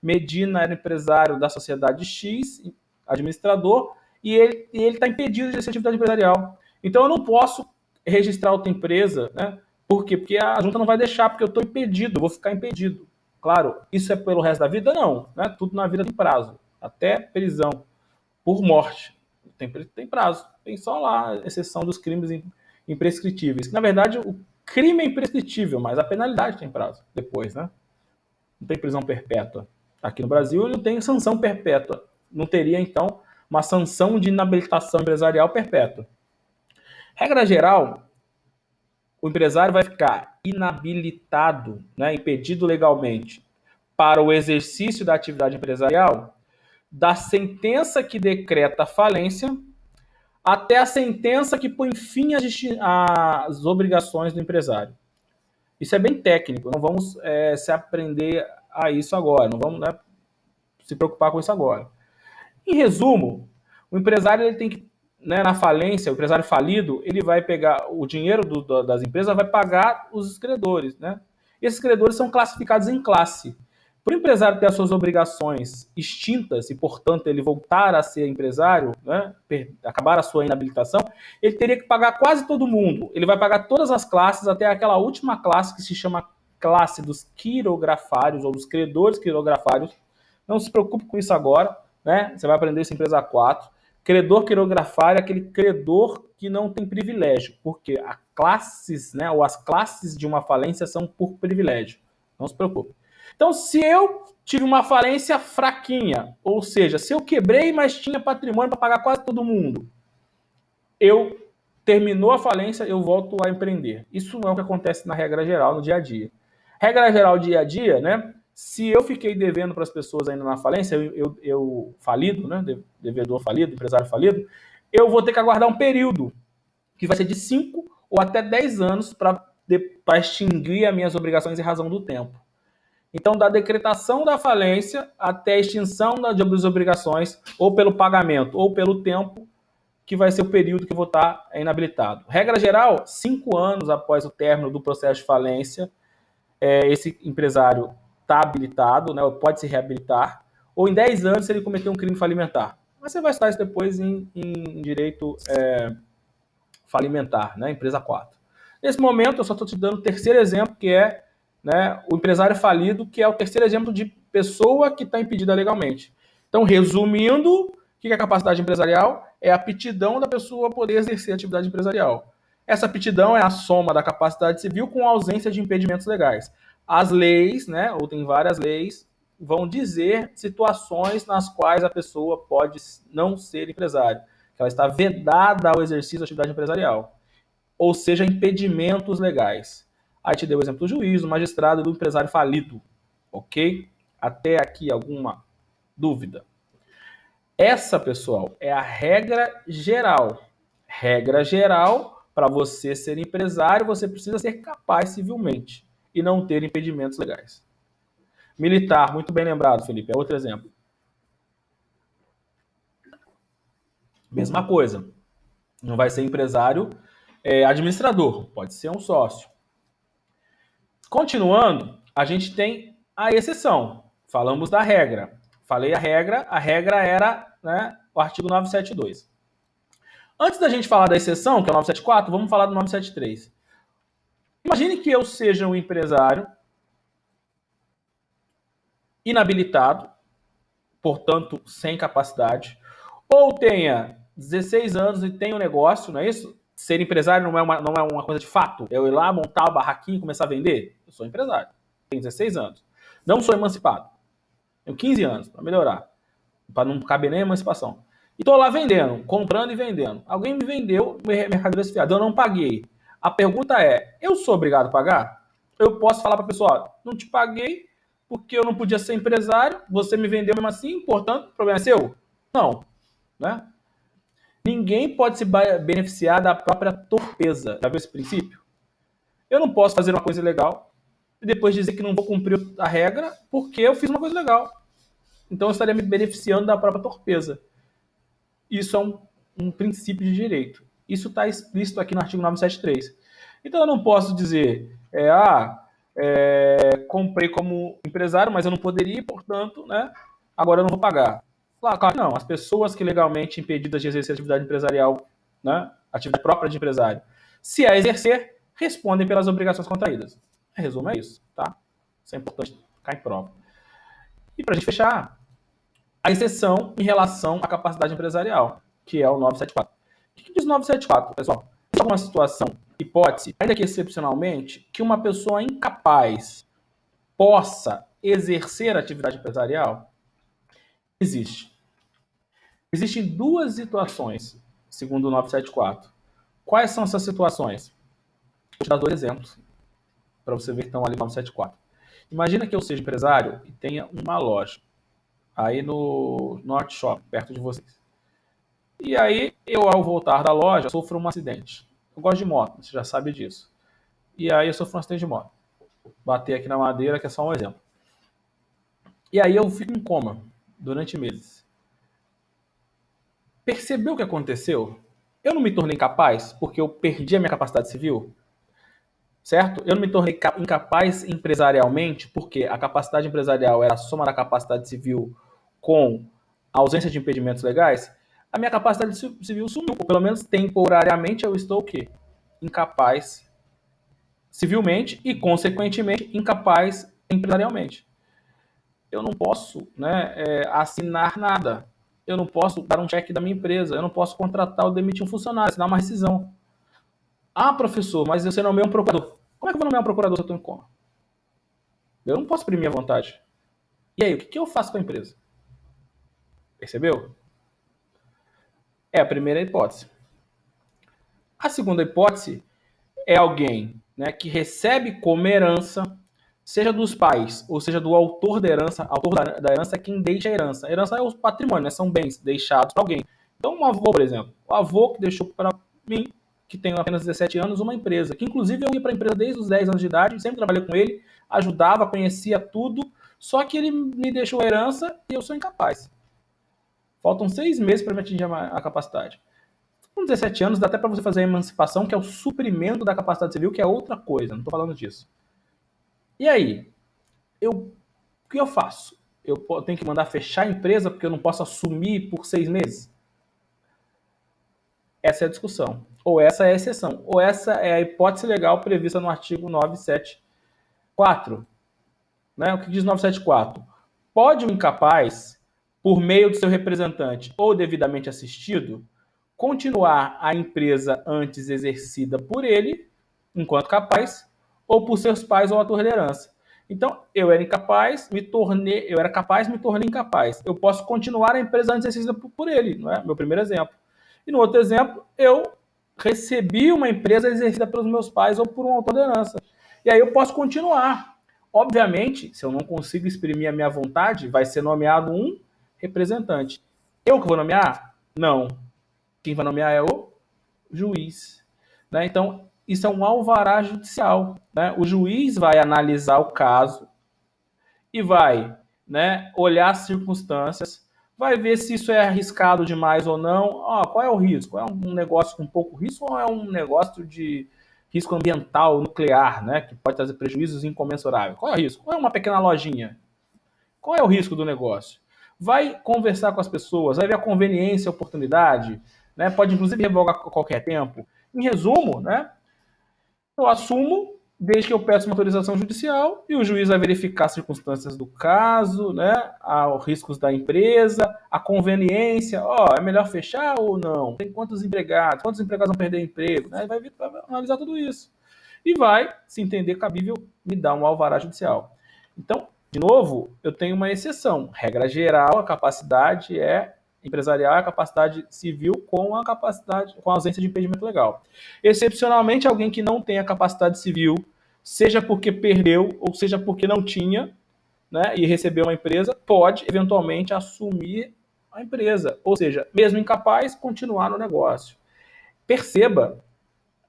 Medina era empresário da sociedade X, administrador, e ele está impedido de exercer atividade empresarial. Então eu não posso registrar outra empresa, né? Por quê? Porque a junta não vai deixar, porque eu estou impedido, eu vou ficar impedido. Claro, isso é pelo resto da vida? Não, né? Tudo na vida tem prazo, até prisão por morte. Tem prazo. Tem só lá a exceção dos crimes imprescritíveis. Na verdade, o crime é imprescritível, mas a penalidade tem prazo depois, né? Não tem prisão perpétua. Aqui no Brasil, não tem sanção perpétua. não teria, então, uma sanção de inabilitação empresarial perpétua. Regra geral, o empresário vai ficar inabilitado, né, impedido legalmente para o exercício da atividade empresarial da sentença que decreta a falência até a sentença que põe fim às obrigações do empresário. Isso é bem técnico, não vamos se aprender a isso agora, não vamos, né, se preocupar com isso agora. Em resumo, o empresário ele tem que, né, na falência, o empresário falido, ele vai pegar o dinheiro das empresas, vai pagar os credores, né? E esses credores são classificados em classe. Para o empresário ter as suas obrigações extintas e, portanto, ele voltar a ser empresário, né, acabar a sua inabilitação, ele teria que pagar quase todo mundo. Ele vai pagar todas as classes até aquela última classe que se chama classe dos quirografários ou dos credores quirografários. Não se preocupe com isso agora, né? Você vai aprender isso em empresa 4. Credor quirografário é aquele credor que não tem privilégio, porque as classes, né, ou as classes de uma falência são por privilégio. Não se preocupe. Então, se eu tive uma falência fraquinha, ou seja, se eu quebrei, mas tinha patrimônio para pagar quase todo mundo, eu terminou a falência, eu volto a empreender. Isso não é o que acontece na regra geral, no dia a dia. Regra geral, dia a dia, né? Se eu fiquei devendo para as pessoas ainda na falência, eu falido, né? Devedor falido, empresário falido, eu vou ter que aguardar um período que vai ser de 5 ou até 10 anos para extinguir as minhas obrigações em razão do tempo. Então, da decretação da falência até a extinção das obrigações, ou pelo pagamento, ou pelo tempo, que vai ser o período que eu vou estar inabilitado. Regra geral, 5 anos após o término do processo de falência, esse empresário está habilitado, né, pode se reabilitar, ou em 10 anos se ele cometer um crime falimentar. Mas você vai estudar isso depois em direito falimentar, né, empresa 4. Nesse momento, eu só estou te dando o terceiro exemplo, que é, né, o empresário falido, que é o terceiro exemplo de pessoa que está impedida legalmente. Então, resumindo, o que é a capacidade empresarial? É a aptidão da pessoa poder exercer a atividade empresarial. Essa aptidão é a soma da capacidade civil com a ausência de impedimentos legais. As leis, né, ou tem várias leis, vão dizer situações nas quais a pessoa pode não ser empresário, que ela está vedada ao exercício da atividade empresarial, ou seja, impedimentos legais. Aí te deu o exemplo do juiz, do magistrado e do empresário falido, ok? Até aqui alguma dúvida? Essa, pessoal, é a regra geral. Regra geral, para você ser empresário, você precisa ser capaz civilmente e não ter impedimentos legais. Militar, muito bem lembrado, Felipe, é outro exemplo. Mesma coisa. Não vai ser empresário, administrador, pode ser um sócio. Continuando, a gente tem a exceção. Falamos da regra. Falei a regra era, né, o artigo 972. Antes da gente falar da exceção, que é o 974, vamos falar do 973. Imagine que eu seja um empresário inabilitado, portanto, sem capacidade, ou tenha 16 anos e tenha um negócio, não é isso? Ser empresário não é uma coisa de fato. Eu ir lá, montar o barraquinho e começar a vender. Eu sou empresário. Tenho 16 anos. Não sou emancipado. Tenho 15 anos para melhorar. Para não caber nem a emancipação. E estou lá vendendo, comprando e vendendo. Alguém me vendeu mercadoria fiada, eu não paguei. A pergunta é, eu sou obrigado a pagar? Eu posso falar para a pessoa, ó, não te paguei porque eu não podia ser empresário, você me vendeu mesmo assim, portanto, o problema é seu? Não. Né? Ninguém pode se beneficiar da própria torpeza. Já viu esse princípio? Eu não posso fazer uma coisa ilegal e depois dizer que não vou cumprir a regra porque eu fiz uma coisa legal. Então eu estaria me beneficiando da própria torpeza. Isso é um princípio de direito. Isso está explícito aqui no artigo 973. Então eu não posso dizer, comprei como empresário, mas eu não poderia, portanto, né, agora eu não vou pagar. Claro que não. As pessoas que legalmente impedidas de exercer atividade empresarial, né, atividade própria de empresário, se a exercer, respondem pelas obrigações contraídas. Em resumo, é isso, tá? Isso é importante ficar em prova. E para a gente fechar, a exceção em relação à capacidade empresarial, que é o 974. O que diz o 974, pessoal? É uma situação, hipótese, ainda que excepcionalmente, que uma pessoa incapaz possa exercer atividade empresarial? Existe. Existem duas situações, segundo o 974. Quais são essas situações? Vou te dar 2 exemplos, para você ver que estão ali no 974. Imagina que eu seja empresário e tenha uma loja aí no Norte Shopping, perto de vocês. E aí, eu, ao voltar da loja, sofro um acidente. Eu gosto de moto, você já sabe disso. E aí, eu sofro um acidente de moto. Bater aqui na madeira, que é só um exemplo. E aí, eu fico em coma durante meses. Percebeu o que aconteceu? Eu não me tornei incapaz porque eu perdi a minha capacidade civil? Certo? Eu não me tornei incapaz empresarialmente porque a capacidade empresarial era a soma da capacidade civil com a ausência de impedimentos legais? A minha capacidade civil sumiu, ou pelo menos temporariamente eu estou o quê? Incapaz civilmente e, consequentemente, incapaz empresarialmente. Eu não posso, né, assinar nada. Eu não posso dar um cheque da minha empresa. Eu não posso contratar ou demitir um funcionário, assinar uma rescisão. Ah, professor, mas você nomeou um procurador. Como é que eu vou nomear um procurador se eu estou em coma? Eu não posso exprimir a vontade. E aí, o que eu faço com a empresa? Percebeu? É a primeira hipótese. A segunda hipótese é alguém, né, que recebe como herança, seja dos pais, ou seja do autor da herança. Autor da herança é quem deixa a herança. A herança é o patrimônio, né, são bens deixados para alguém. Então, um avô, por exemplo. O avô que deixou para mim, que tenho apenas 17 anos, uma empresa. Que, inclusive, eu ia para a empresa desde os 10 anos de idade, sempre trabalhei com ele, ajudava, conhecia tudo, só que ele me deixou a herança e eu sou incapaz. Faltam 6 meses para me atingir a capacidade. Com 17 anos, dá até para você fazer a emancipação, que é o suprimento da capacidade civil, que é outra coisa, não estou falando disso. E aí? O que eu faço? Eu tenho que mandar fechar a empresa porque eu não posso assumir por 6 meses? Essa é a discussão. Ou essa é a exceção. Ou essa é a hipótese legal prevista no artigo 974. Né? O que diz 974? Pode um incapaz, por meio do seu representante ou devidamente assistido, continuar a empresa antes exercida por ele, enquanto capaz, ou por seus pais ou autor da herança. Então, eu era capaz, me tornei incapaz. Eu posso continuar a empresa antes exercida por ele, não é? Meu primeiro exemplo. E no outro exemplo, eu recebi uma empresa exercida pelos meus pais ou por um autor da herança. E aí eu posso continuar. Obviamente, se eu não consigo exprimir a minha vontade, vai ser nomeado um representante. Eu que vou nomear? Não. Quem vai nomear é o juiz. Né? Então, isso é um alvará judicial. Né? O juiz vai analisar o caso e vai, né, olhar as circunstâncias, vai ver se isso é arriscado demais ou não. Qual é o risco? É um negócio com pouco risco ou é um negócio de risco ambiental nuclear, né, que pode trazer prejuízos incomensuráveis? Qual é o risco? É uma pequena lojinha. Qual é o risco do negócio? Vai conversar com as pessoas, vai ver a conveniência, a oportunidade, né? Pode inclusive revogar a qualquer tempo. Em resumo, né, eu assumo desde que eu peço uma autorização judicial e o juiz vai verificar as circunstâncias do caso, né, os riscos da empresa, a conveniência, é melhor fechar ou não? Tem quantos empregados vão perder emprego? Né? Vai analisar tudo isso. E vai, se entender cabível, me dar um alvará judicial. Então, de novo, eu tenho uma exceção. Regra geral, a capacidade empresarial é a capacidade civil com a ausência de impedimento legal. Excepcionalmente, alguém que não tem a capacidade civil, seja porque perdeu ou seja porque não tinha, né, e recebeu uma empresa, pode eventualmente assumir a empresa. Ou seja, mesmo incapaz, continuar no negócio. Perceba,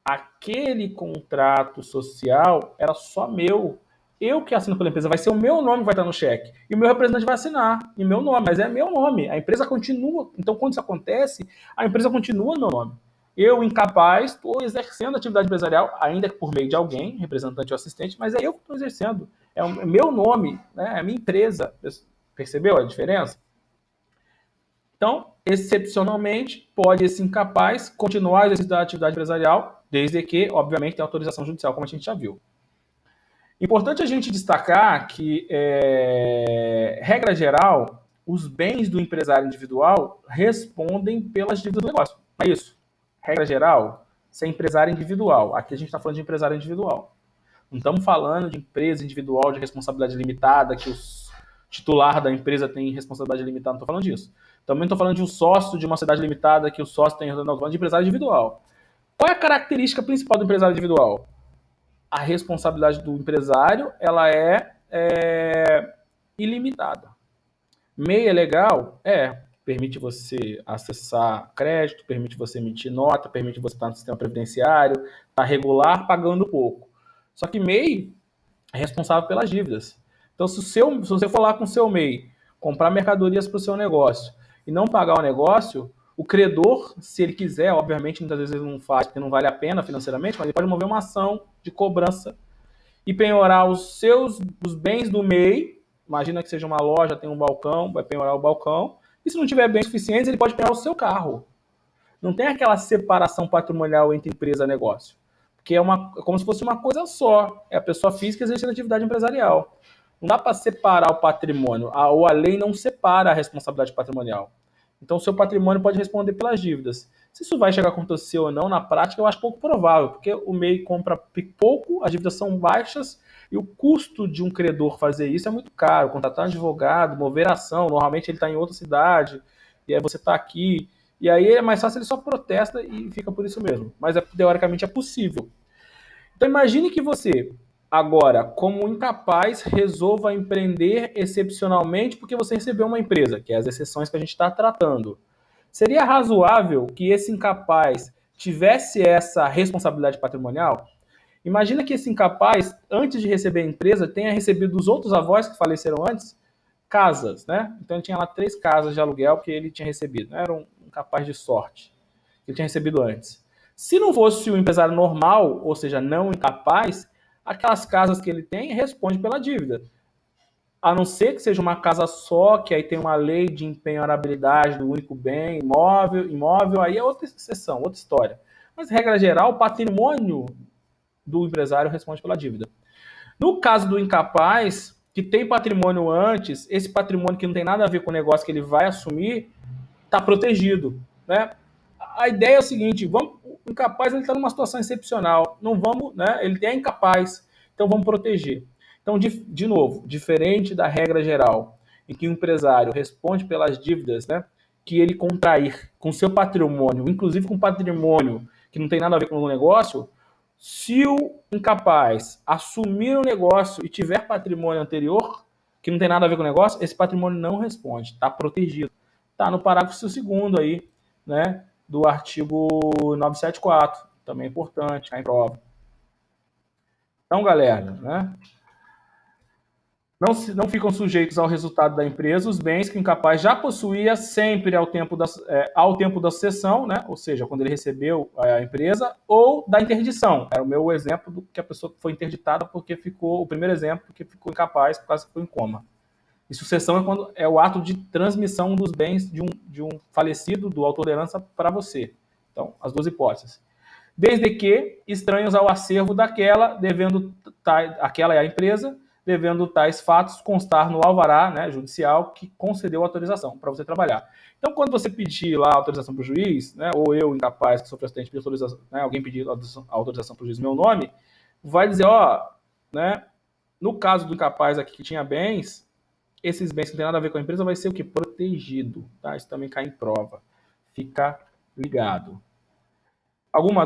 aquele contrato social era só meu. Eu que assino pela empresa, vai ser o meu nome que vai estar no cheque. E o meu representante vai assinar em meu nome, mas é meu nome. A empresa continua. Então, quando isso acontece, a empresa continua no meu nome. Eu, incapaz, estou exercendo a atividade empresarial, ainda que por meio de alguém, representante ou assistente, mas é eu que estou exercendo. É o meu nome, né? É a minha empresa. Percebeu a diferença? Então, excepcionalmente, pode esse incapaz continuar a exercer a atividade empresarial, desde que, obviamente, tenha autorização judicial, como a gente já viu. Importante a gente destacar que, regra geral, os bens do empresário individual respondem pelas dívidas do negócio. É isso. Regra geral, se é empresário individual. Aqui a gente está falando de empresário individual. Não estamos falando de empresa individual de responsabilidade limitada, que o titular da empresa tem responsabilidade limitada, não estou falando disso. Também estou falando de um sócio de uma sociedade limitada que o sócio tem, não, estou falando de empresário individual. Qual é a característica principal do empresário individual? A responsabilidade do empresário, ela é ilimitada. MEI é legal? Permite você acessar crédito, permite você emitir nota, permite você estar no sistema previdenciário, estar regular, pagando pouco. Só que MEI é responsável pelas dívidas. Então, se você for lá com o seu MEI, comprar mercadorias para o seu negócio e não pagar o negócio, o credor, se ele quiser, obviamente, muitas vezes ele não faz, porque não vale a pena financeiramente, mas ele pode mover uma ação de cobrança e penhorar os bens do MEI. Imagina que seja uma loja, tem um balcão, vai penhorar o balcão. E se não tiver bens suficientes, ele pode penhorar o seu carro. Não tem aquela separação patrimonial entre empresa e negócio. Porque é como se fosse uma coisa só. É a pessoa física exercendo atividade empresarial. Não dá para separar o patrimônio. Ou a lei não separa a responsabilidade patrimonial. Então, o seu patrimônio pode responder pelas dívidas. Se isso vai chegar a acontecer ou não, na prática, eu acho pouco provável, porque o MEI compra pouco, as dívidas são baixas, e o custo de um credor fazer isso é muito caro. Contratar um advogado, mover ação, normalmente ele está em outra cidade, e aí você está aqui. E aí é mais fácil, ele só protesta e fica por isso mesmo. Mas teoricamente é possível. Então imagine que você, agora, como incapaz, resolva empreender excepcionalmente porque você recebeu uma empresa, que é as exceções que a gente está tratando. Seria razoável que esse incapaz tivesse essa responsabilidade patrimonial? Imagina que esse incapaz, antes de receber a empresa, tenha recebido dos outros avós que faleceram antes, casas, né? Então ele tinha lá 3 casas de aluguel que ele tinha recebido. Era um incapaz de sorte. Ele tinha recebido antes. Se não fosse um empresário normal, ou seja, não incapaz, aquelas casas que ele tem responde pela dívida. A não ser que seja uma casa só, que aí tem uma lei de empenhorabilidade do único bem, imóvel, aí é outra exceção, outra história. Mas, regra geral, o patrimônio do empresário responde pela dívida. No caso do incapaz, que tem patrimônio antes, esse patrimônio que não tem nada a ver com o negócio que ele vai assumir, está protegido, né? A ideia é o seguinte: o incapaz está numa situação excepcional, não vamos, né? Ele é incapaz, então vamos proteger. Então, de novo, diferente da regra geral, em que o empresário responde pelas dívidas, né, que ele contrair com seu patrimônio, inclusive com patrimônio que não tem nada a ver com o negócio, se o incapaz assumir o negócio e tiver patrimônio anterior, que não tem nada a ver com o negócio, esse patrimônio não responde, está protegido. Está no parágrafo 2º aí, né, do artigo 974, também é importante, cai em prova. Então, galera, né, não ficam sujeitos ao resultado da empresa os bens que o incapaz já possuía sempre ao tempo da sucessão, né? Ou seja, quando ele recebeu a empresa, ou da interdição. Era o meu exemplo do que a pessoa foi interditada porque ficou, o primeiro exemplo, porque ficou incapaz por causa que ficou em coma. E sucessão é quando é o ato de transmissão dos bens de um falecido, do autor da herança, para você. Então, as duas hipóteses. Desde que estranhos ao acervo daquela, aquela é a empresa, devendo tais fatos constar no alvará, né, judicial que concedeu autorização para você trabalhar. Então, quando você pedir lá autorização para o juiz, né, ou eu, incapaz, que sou presidente, pedir autorização, né, alguém pedir autorização para o juiz, meu nome, vai dizer, né, no caso do incapaz aqui que tinha bens, esses bens que não tem nada a ver com a empresa vai ser o que? Protegido. Tá? Isso também cai em prova. Fica ligado. Alguma dúvida?